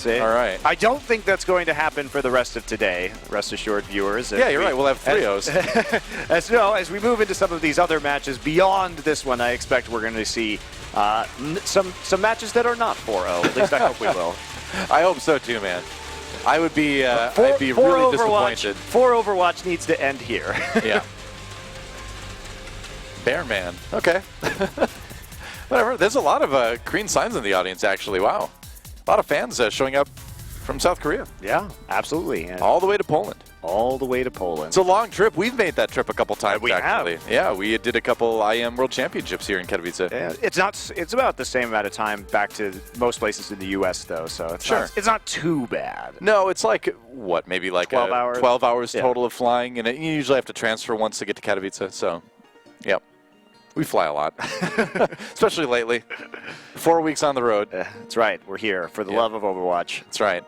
All right. I don't think that's going to happen for the rest of today. Rest assured, viewers. Yeah, you're right. We'll have 3-0s. As we move into some of these other matches beyond this one, I expect we're going to see some matches that are not 4-0. At least I hope we will. I hope so too, man. I would be I'd be really disappointed. 4 Overwatch needs to end here. Yeah. Bearman. Okay. Whatever. There's a lot of green signs in the audience, actually. Wow. A lot of fans showing up from South Korea. Yeah, absolutely. And all the way to Poland. All the way to Poland. It's a long trip. We've made that trip a couple times, actually. Have. Yeah, we did a couple IM World Championships here in Katowice. Yeah, it's about the same amount of time back to most places in the U.S., though, so it's not too bad. No, it's like, what, maybe like 12 hours? 12 hours total of flying, and you usually have to transfer once to get to Katowice, so, yep. We fly a lot, especially lately. 4 weeks on the road. That's right. We're here for the love of Overwatch. That's right.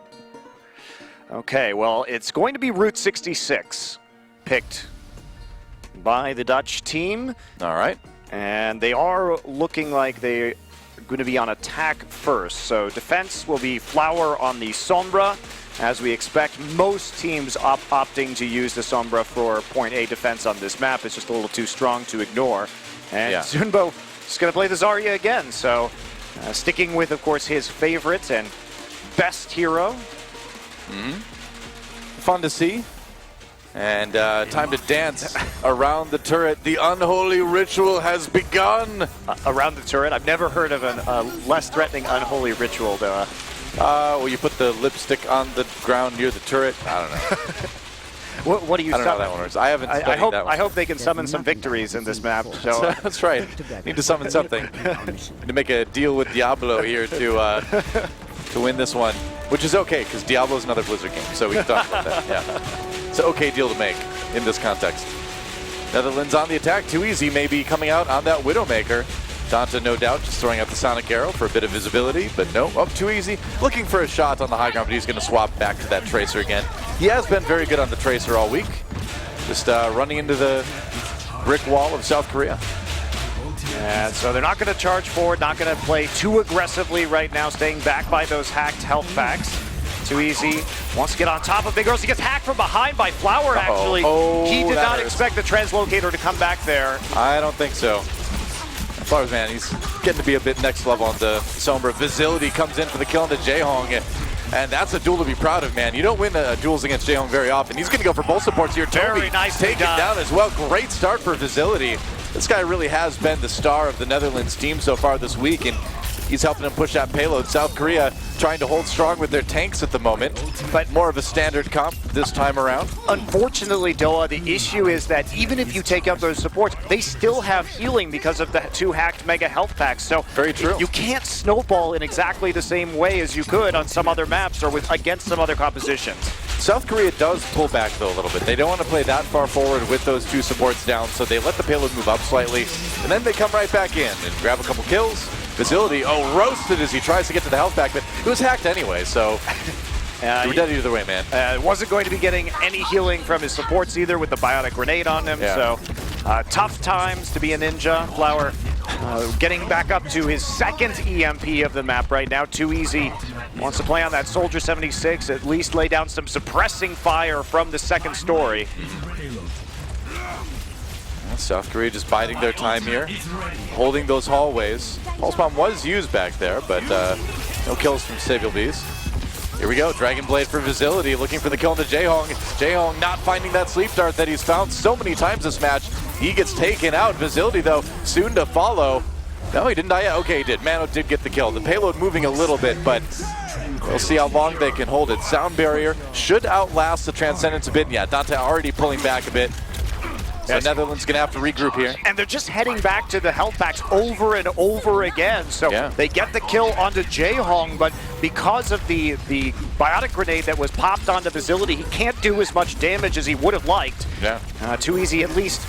Okay, well, it's going to be Route 66, picked by the Dutch team. All right. And they are looking like they're going to be on attack first. So defense will be Flower on the Sombra. As we expect, most teams opting to use the Sombra for point A defense on this map. It's just a little too strong to ignore. And Zunbo is going to play the Zarya again, so sticking with, of course, his favorite and best hero. Fun to see. And time to dance around the turret. The unholy ritual has begun. Around the turret? I've never heard of a less threatening unholy ritual, though. Well, you put the lipstick on the ground near the turret. I don't know. What do you? I don't know how that one works. I haven't studied that one. I hope they can summon some victories in this map. So, that's right. Need to summon something. Need to make a deal with Diablo here to win this one, which is okay because Diablo is another Blizzard game, so we can talk about that. Yeah, it's an okay deal to make in this context. Netherlands on the attack. Too easy, maybe coming out on that Widowmaker. Danta, no doubt, just throwing out the Sonic Arrow for a bit of visibility, but no, up too easy. Looking for a shot on the high ground, but he's going to swap back to that Tracer again. He has been very good on the Tracer all week. just running into the brick wall of South Korea. And so they're not going to charge forward, not going to play too aggressively right now, staying back by those hacked health packs. Too easy. Wants to get on top of Big Rose. He gets hacked from behind by Flower, actually. Oh, he did not hurts. expect the translocator to come back there. I don't think so. Flowers, man, he's getting to be a bit next level on the Sombra. Visibility comes in for the kill into Jaehong, and that's a duel to be proud of, man. You don't win duels against Jaehong very often. He's going to go for both supports here. Very nice taken down as well. Great start for Visibility. This guy really has been the star of the Netherlands team so far this week, and he's helping them push that payload. South Korea trying to hold strong with their tanks at the moment, but more of a standard comp this time around. Unfortunately, Doa, the issue is that even if you take out those supports, they still have healing because of the 2 hacked mega health packs. So very true. You can't snowball in exactly the same way as you could on some other maps or against some other compositions. South Korea does pull back though a little bit. They don't want to play that far forward with those 2 supports down, so they let the payload move up slightly, and then they come right back in and grab a couple kills. Facility, roasted as he tries to get to the health pack, but it was hacked anyway, so we're dead either way, man. Wasn't going to be getting any healing from his supports either with the biotic grenade on him, so tough times to be a ninja. Flower getting back up to his 2nd EMP of the map right now. Too easy. Wants to play on that Soldier 76, at least lay down some suppressing fire from the 2nd story. South Korea just biding their time here, holding those hallways. Pulse Bomb was used back there, but no kills from Stable Bees. Here we go, Dragon Blade for Visibility, looking for the kill into Jaehong. Jaehong not finding that sleep dart that he's found so many times this match. He gets taken out. Visibility, though, soon to follow. No, he didn't die yet. Okay, he did. Mano did get the kill. The payload moving a little bit, but we'll see how long they can hold it. Sound barrier should outlast the Transcendence a bit. Yeah, Dante already pulling back a bit. So Netherlands going to have to regroup here. And they're just heading back to the health packs over and over again. So they get the kill onto Jaehong, but because of the biotic grenade that was popped onto Visibility, he can't do as much damage as he would have liked. Too easy, at least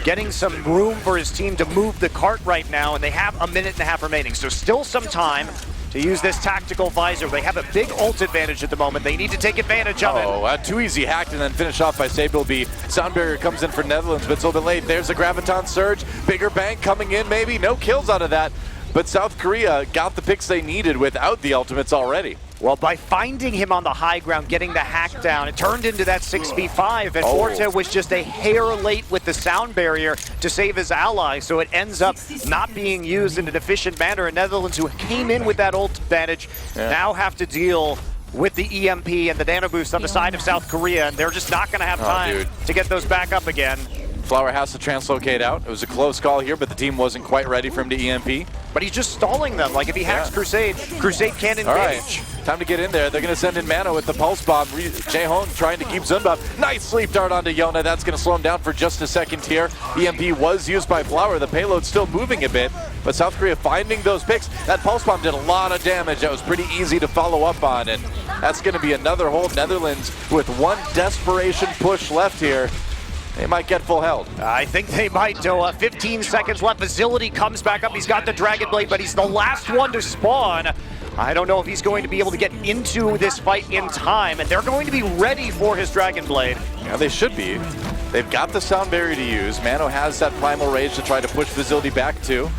getting some room for his team to move the cart right now, and they have a 1.5 minutes remaining. So still some time to use this tactical visor. They have a big ult advantage at the moment. They need to take advantage of it. Too easy, hacked and then finished off by Sable B. Sound barrier comes in for Netherlands, but it's a little bit late. There's a Graviton Surge. Bigger bank coming in, maybe. No kills out of that. But South Korea got the picks they needed without the ultimates already. Well, by finding him on the high ground, getting the hack down, it turned into that 6v5, and Forte was just a hair late with the sound barrier to save his ally, so it ends up not being used in an efficient manner. And Netherlands, who came in with that ult advantage, now have to deal with the EMP and the nano boost on the side of South Korea, and they're just not going to have time to get those back up again. Flower has to translocate out. It was a close call here, but the team wasn't quite ready for him to EMP. But he's just stalling them. Like if he hacks Crusade, Crusade can't engage. All right, time to get in there. They're going to send in Mano with the Pulse Bomb. Jaehong trying to keep Zunba up. Nice sleep dart onto Yona. That's going to slow him down for just a second here. EMP was used by Flower. The payload's still moving a bit, but South Korea finding those picks. That Pulse Bomb did a lot of damage. That was pretty easy to follow up on, and that's going to be another hold. Netherlands with one desperation push left here. They might get full held. I think they might, Doa. 15 seconds left. Facility comes back up. He's got the Dragon Blade, but he's the last one to spawn. I don't know if he's going to be able to get into this fight in time, and they're going to be ready for his Dragon Blade. Yeah, they should be. They've got the sound barrier to use. Mano has that Primal Rage to try to push Facility back too.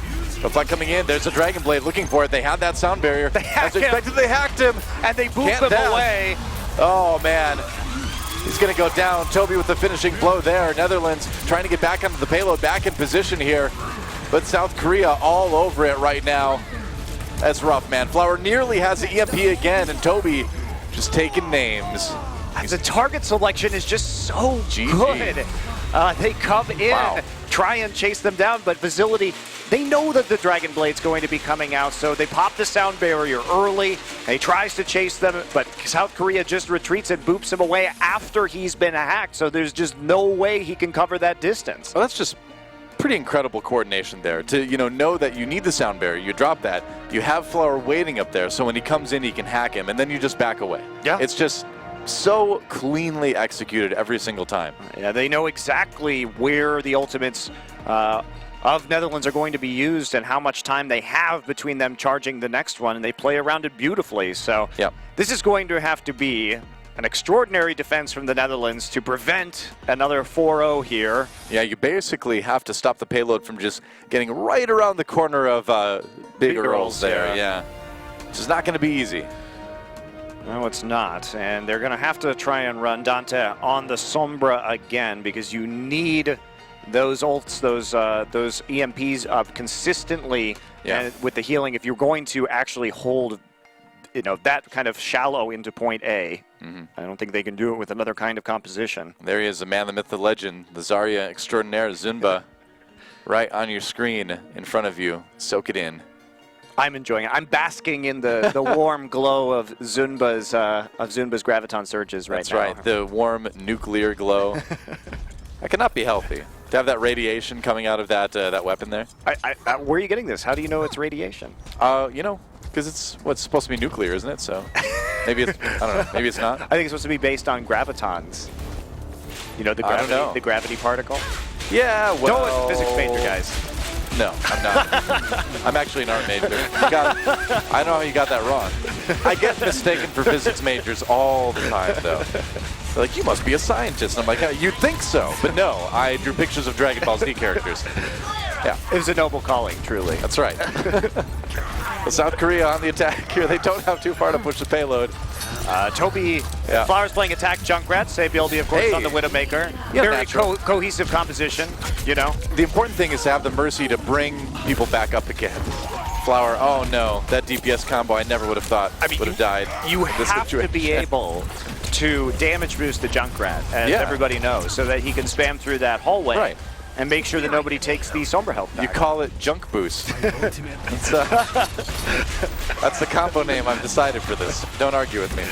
But Fleck coming in, there's a Dragon Blade looking for it. They had that sound barrier. As expected, they hacked him. And they booped him away. Oh, man. He's going to go down. Toby with the finishing blow there. Netherlands trying to get back onto the payload, back in position here. But South Korea all over it right now. That's rough, man. Flower nearly has the EMP again, and Toby just taking names. The target selection is just so good. They come in, try and chase them down, but Facility, they know that the Dragon Blade's going to be coming out, so they pop the sound barrier early. He tries to chase them, but South Korea just retreats and boops him away after he's been hacked, so there's just no way he can cover that distance. Well, that's just pretty incredible coordination there to know that you need the sound barrier. You drop that, you have Flower waiting up there, so when he comes in, he can hack him, and then you just back away. Yeah. It's just so cleanly executed every single time. Yeah, they know exactly where the ultimates of Netherlands are going to be used and how much time they have between them charging the next one, and they play around it beautifully. So this is going to have to be an extraordinary defense from the Netherlands to prevent another 4-0 here. Yeah, you basically have to stop the payload from just getting right around the corner of Big Earls there. Yeah. Which is not going to be easy. No, it's not. And they're going to have to try and run Dante on the Sombra again because you need those ults, those EMPs up consistently and with the healing if you're going to actually hold that kind of shallow into point A. I don't think they can do it with another kind of composition. There he is, the man, the myth, the legend, the Zarya extraordinaire, Zunba, right on your screen in front of you. Soak it in. I'm enjoying it. I'm basking in the warm glow of Zunba's graviton surges right now. That's right, the warm nuclear glow. That cannot be healthy. To have that radiation coming out of that weapon there. Where are you getting this? How do you know it's radiation? Because it's supposed to be nuclear, isn't it? So maybe it's, I don't know, maybe it's not. I think it's supposed to be based on gravitons. You know, the gravity particle? Yeah, well. Don't physics major, guys. No, I'm not. I'm actually an art major. I know how you got that wrong. I get mistaken for physics majors all the time, though. They're like, you must be a scientist. And I'm like, oh, you'd think so. But no, I drew pictures of Dragon Ball Z characters. Yeah. It was a noble calling, truly. That's right. Well, South Korea on the attack here. They don't have too far to push the payload. Toby, Flowers playing attack Junkrat. Sabieldi, of course, on the Widowmaker. Yeah, very cohesive composition, you know. The important thing is to have the mercy to bring people back up again. Flower, oh no, that DPS combo I never would have thought would have died. You have to be able to damage boost the Junkrat, as everybody knows, so that he can spam through that hallway and make sure that nobody takes the Sombra health back. You call it junk boost. That's the combo name I've decided for this. Don't argue with me.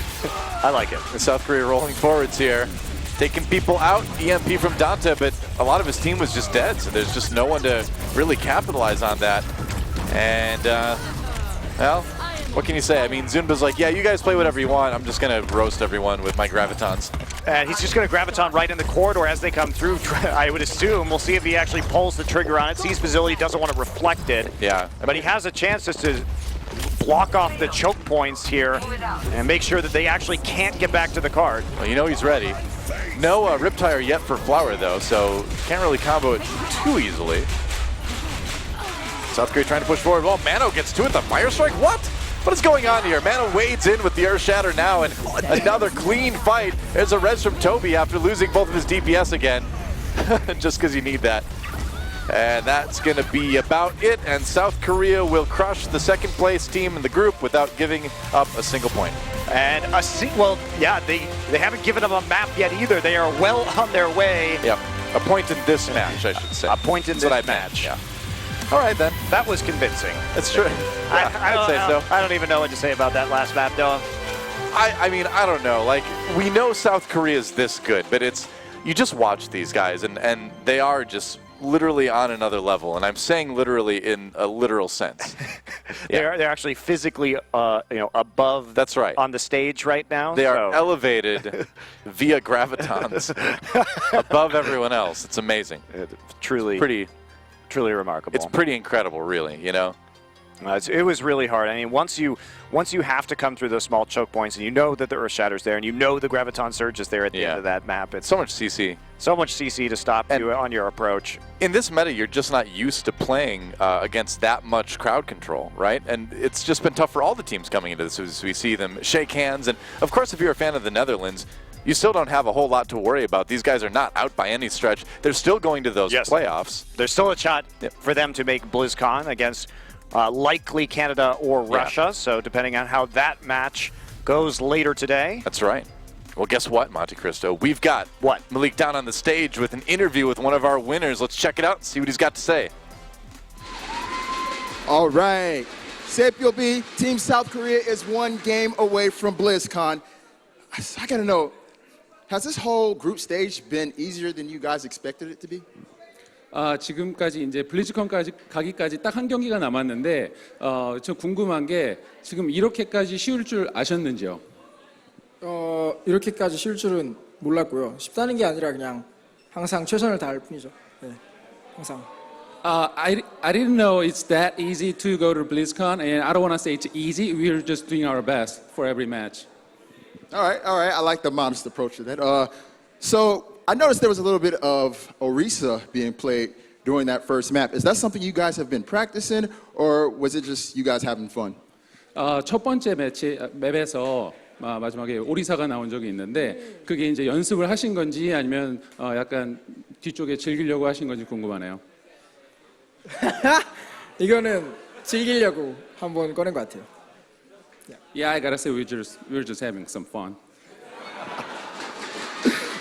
I like it. And South Korea rolling forwards here, taking people out. EMP from Dante, but a lot of his team was just dead, so there's just no one to really capitalize on that. And, well, what can you say? I mean, Zunba's like, yeah, you guys play whatever you want. I'm just going to roast everyone with my gravitons. And he's just going to graviton right in the corridor as they come through, I would assume. We'll see if he actually pulls the trigger on it. Sees Facility, doesn't want to reflect it. Yeah. But he has a chance just to block off the choke points here and make sure that they actually can't get back to the card. Well, you know he's ready. No Riptire yet for Flower, though, so can't really combo it too easily. South Korea trying to push forward. Well, Mano gets to it. The Fire Strike? What? What is going on here? Mano wades in with the Earth Shatter now, and another clean fight. There's a res from Toby after losing both of his DPS again, just because you need that. And that's going to be about it, and South Korea will crush the second place team in the group without giving up a single point. And they haven't given them a map yet either. They are well on their way. Yep, a point in this match, I should say. A point in this match. Yeah. All right, then. That was convincing. That's true. Yeah, I'd say so. I don't even know what to say about that last map, though. I mean, I don't know. Like, we know South Korea is this good, but you just watch these guys, and they are just literally on another level, and I'm saying literally in a literal sense. They're actually physically above. That's right. On the stage right now. They are elevated via gravitons above everyone else. It's amazing. Truly remarkable. It's pretty incredible, really, you know? It was really hard. I mean, once you have to come through those small choke points, and you know that the Earth Shatter's there, and you know the Graviton Surge is there at the end of that map. It's so much CC. So much CC to stop you on your approach. In this meta, you're just not used to playing against that much crowd control, right? And it's just been tough for all the teams coming into this as we see them shake hands. And, of course, if you're a fan of the Netherlands, you still don't have a whole lot to worry about. These guys are not out by any stretch. They're still going to those playoffs. There's still a shot for them to make BlizzCon against likely Canada or Russia. So depending on how that match goes later today. That's right. Well, guess what, Monte Cristo? We've got Malik down on the stage with an interview with one of our winners. Let's check it out and see what he's got to say. All right. Sabieldi, Team South Korea is one game away from BlizzCon. I got to know, has this whole group stage been easier than you guys expected it to be? 지금까지 이제 블리즈컨까지 가기까지 딱 한 경기가 남았는데 저 궁금한 게 지금 이렇게까지 쉬울 줄 아셨는지요? 이렇게까지 쉬울 줄은 몰랐고요. 쉽다는 게 아니라 그냥 항상 최선을 다할 뿐이죠. 네, 항상. I didn't know it's that easy to go to BlizzCon, and I don't want to say it's easy. We're just doing our best for every match. All right. I like the modest approach to that. So I noticed there was a little bit of Orisa being played during that first map. Is that something you guys have been practicing, or was it just you guys having fun? 첫 번째 맵에서 마지막에 오리사가 나온 적이 있는데 그게 이제 연습을 하신 건지 아니면 약간 뒤쪽에 즐기려고 하신 건지 궁금하네요. 이거는 즐기려고 한번 꺼낸 것 같아요. Yeah, I gotta say we're just having some fun.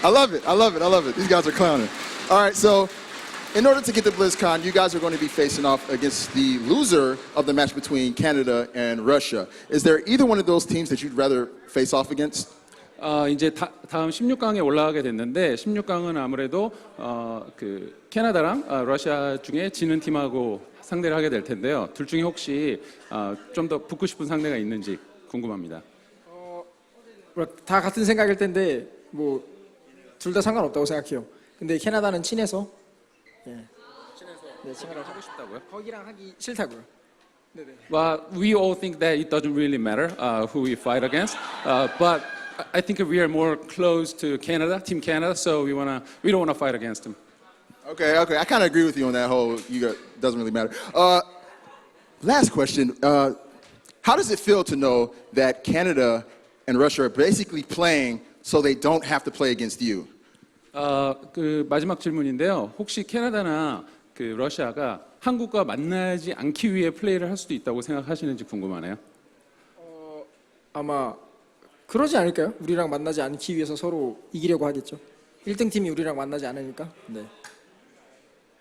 I love it. These guys are clowning. All right, so in order to get to BlizzCon, you guys are going to be facing off against the loser of the match between Canada and Russia. Is there either one of those teams that you'd rather face off against? 이제 다음 16강에 올라가게 됐는데 16강은 아무래도 그 캐나다랑 러시아 중에 지는 팀하고 상대를 하게 될 텐데요. 둘 중에 혹시 좀 더 붙고 싶은 상대가 있는지 궁금합니다. 다 같은 생각일 텐데 뭐 둘 다 상관없다고 생각해요. 근데 캐나다는 친해서 친해를 하고 싶다고요? 거기랑 하기 싫다고요. 네네. Well, we all think that it doesn't really matter who we fight against, but I think we are more close to Canada, Team Canada, so we don't wanna fight against them. Okay. I kind of agree with you on that whole. Doesn't really matter. Last question. How does it feel to know that Canada and Russia are basically playing so they don't have to play against you? 그 마지막 질문인데요. 혹시 캐나다나 그 러시아가 한국과 만나지 않기 위해 플레이를 할 수도 있다고 생각하시는지 궁금하네요. 아마 그러지 않을까요? 우리랑 만나지 않기 위해서 서로 이기려고 하겠죠. 1등 팀이 우리랑 만나지 않으니까. 네.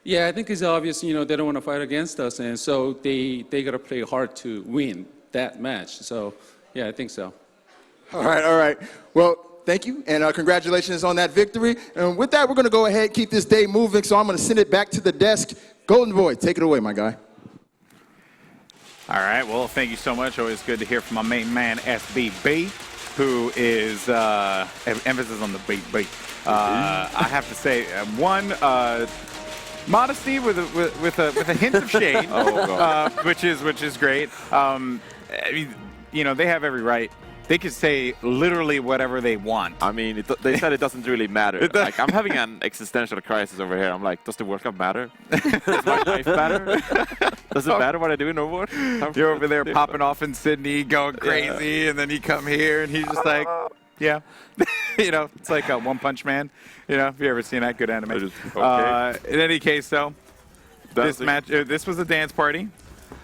Yeah, I think it's obvious. You know, they don't want to fight against us, and so they gotta play hard to win that match. So, yeah, I think so. All right. Well, thank you, and congratulations on that victory. And with that, we're going to go ahead and keep this day moving. So I'm going to send it back to the desk. Golden Boy, take it away, my guy. All right. Well, thank you so much. Always good to hear from my main man, SBB, who is emphasis on the BB. I have to say, modesty with a hint of shade, which is great. I mean, you know, they have every right. They could say literally whatever they want. I mean, they said it doesn't really matter. Like, I'm having an existential crisis over here. I'm like, does the World Cup matter? Does my life matter? Does it matter what I do in Overwatch? You're over there popping off in Sydney, going crazy, and then you come here and he's just like, yeah. You know, it's like a One Punch Man. You know, have you ever seen that? Good anime. In any case, though, this match, this was a dance party.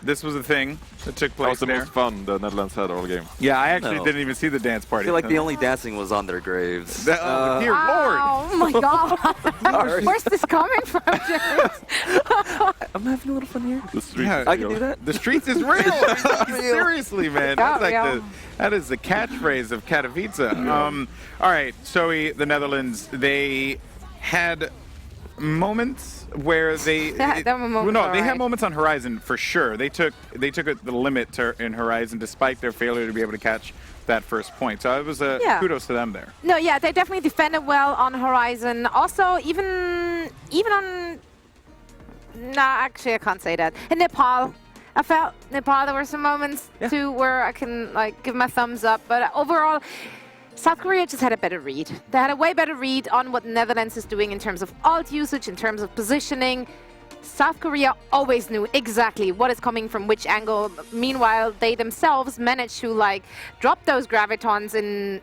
This was a thing that took place there. That was the most fun the Netherlands had all game. Yeah, I actually didn't even see the dance party. I feel like the only dancing was on their graves. Dear Lord! Oh my God! Where's this coming from, James? I'm having a little fun here. The streets, I can do that. The streets is real. Seriously, man. That's like that is the catchphrase of Katowice. All right, so the Netherlands, they had moments where they had moments on Horizon for sure. They took the limit in Horizon despite their failure to be able to catch that first point. So it was kudos to them there. No, yeah, they definitely defended well on Horizon. Also, even on actually I can't say that. In Nepal, I felt Nepal there were some moments too where I can like give my thumbs up, but overall South Korea just had a better read. They had a way better read on what the Netherlands is doing in terms of ult usage, in terms of positioning. South Korea always knew exactly what is coming from which angle. Meanwhile, they themselves managed to like drop those gravitons in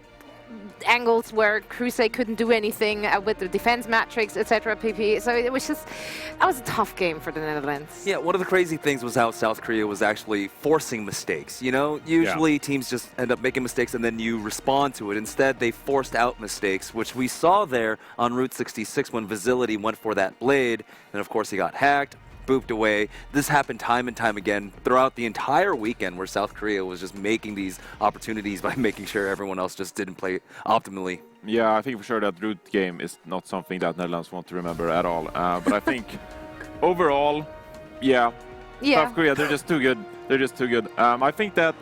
angles where Crusade couldn't do anything with the defense matrix, etc. PP. So it was that was a tough game for the Netherlands. Yeah, one of the crazy things was how South Korea was actually forcing mistakes. You know, usually teams just end up making mistakes and then you respond to it. Instead, they forced out mistakes, which we saw there on Route 66 when Visility went for that blade, and of course he got hacked, booped away. This happened time and time again throughout the entire weekend where South Korea was just making these opportunities by making sure everyone else just didn't play optimally. Yeah, I think for sure that root game is not something that Netherlands want to remember at all. But I think overall, South Korea, they're just too good. I think that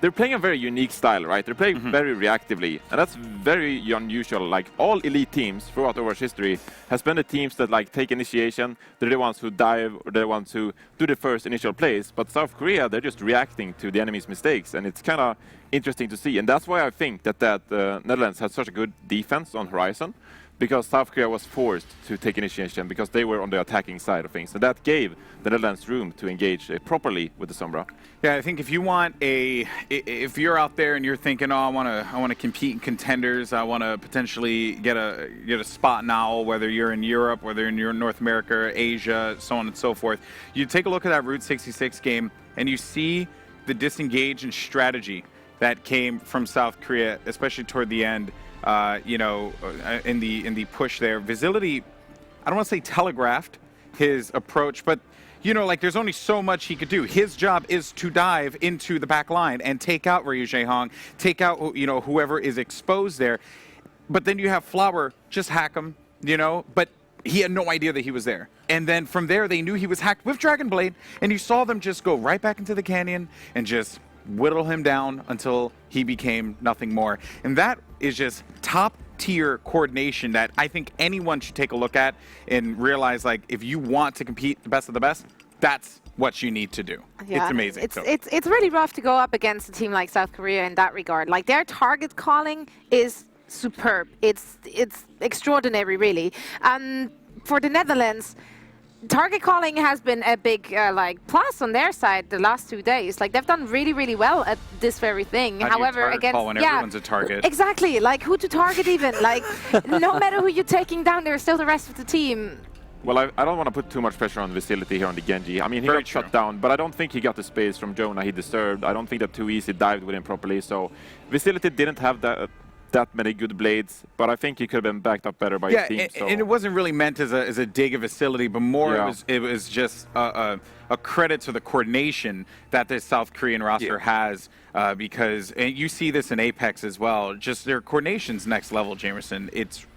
they're playing a very unique style, right? They're playing very reactively, and that's very unusual. Like all elite teams throughout Overwatch history has been the teams that like take initiation. They're the ones who dive, or they're the ones who do the first initial plays. But South Korea, they're just reacting to the enemy's mistakes, and it's kind of interesting to see. And that's why I think that Netherlands had such a good defense on Horizon, because South Korea was forced to take initiation because they were on the attacking side of things. So that gave the Netherlands room to engage properly with the Sombra. Yeah, I think if you want if you're out there and you're thinking, oh, I want to compete in contenders, I want to potentially get a spot now, whether you're in Europe, whether you're in North America, Asia, so on and so forth, you take a look at that Route 66 game and you see the disengage and strategy that came from South Korea, especially toward the end. In the push there, Visility, I don't want to say telegraphed his approach, but like there's only so much he could do. His job is to dive into the back line and take out Ryu Jaehong, take out whoever is exposed there. But then you have Flower, just hack him, but he had no idea that he was there. And then from there, they knew he was hacked with Dragon Blade, and you saw them just go right back into the canyon and just whittle him down until he became nothing more. And that is just top tier coordination that I think anyone should take a look at and realize, like, if you want to compete the best of the best, that's what you need to do. Yeah, it's amazing. It's really rough to go up against a team like South Korea in that regard. Like, their target calling is superb. It's extraordinary, really. And for the Netherlands, target calling has been a big plus on their side the last 2 days. Like, they've done really, really well at this very thing. How However, do you target call when everyone's a target? Exactly. Like, who to target even? Like, no matter who you're taking down, there's still the rest of the team. Well, I don't want to put too much pressure on Visility here on the Genji. I mean, he got shut down, but I don't think he got the space from Jonah he deserved. I don't think that Too Easy dived with him properly. So Visility didn't have that many good blades, but I think he could have been backed up better by his team. And it wasn't really meant as a dig of Visility, but more it was just a credit to the coordination that this South Korean roster has, because and you see this in Apex as well. Just their coordination's next level, Jamerson.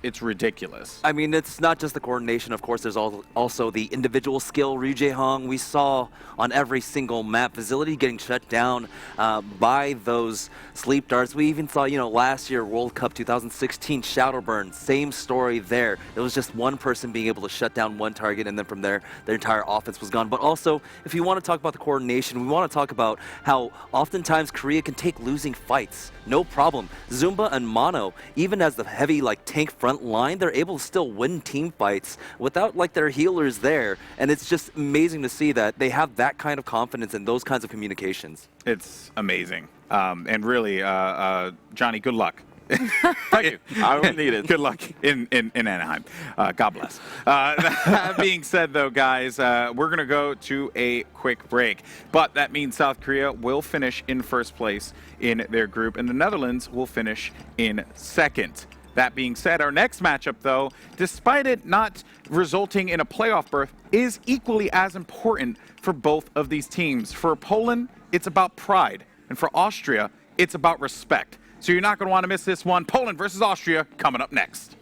It's ridiculous. I mean, it's not just the coordination. Of course, there's also the individual skill. Ryu Jaehong, we saw on every single map, Visility getting shut down by those sleep darts. We even saw, last year, World Cup 2016, Shadowburn, same story there. It was just one person being able to shut down one target, and then from there, their entire offense was gone. But also, if you want to talk about the coordination, we want to talk about how oftentimes Korea can take losing fights. No problem. Zumba and Mono, even as the heavy tank front line, they're able to still win team fights without their healers there. And it's just amazing to see that they have that kind of confidence in those kinds of communications. It's amazing. And really, Johnny, good luck. Thank you. I will need it. Good luck in Anaheim. God bless. That being said, though, guys, we're going to go to a quick break. But that means South Korea will finish in first place in their group, and the Netherlands will finish in second. That being said, our next matchup, though, despite it not resulting in a playoff berth, is equally as important for both of these teams. For Poland, it's about pride. And for Austria, it's about respect. So you're not going to want to miss this one. Poland versus Austria coming up next.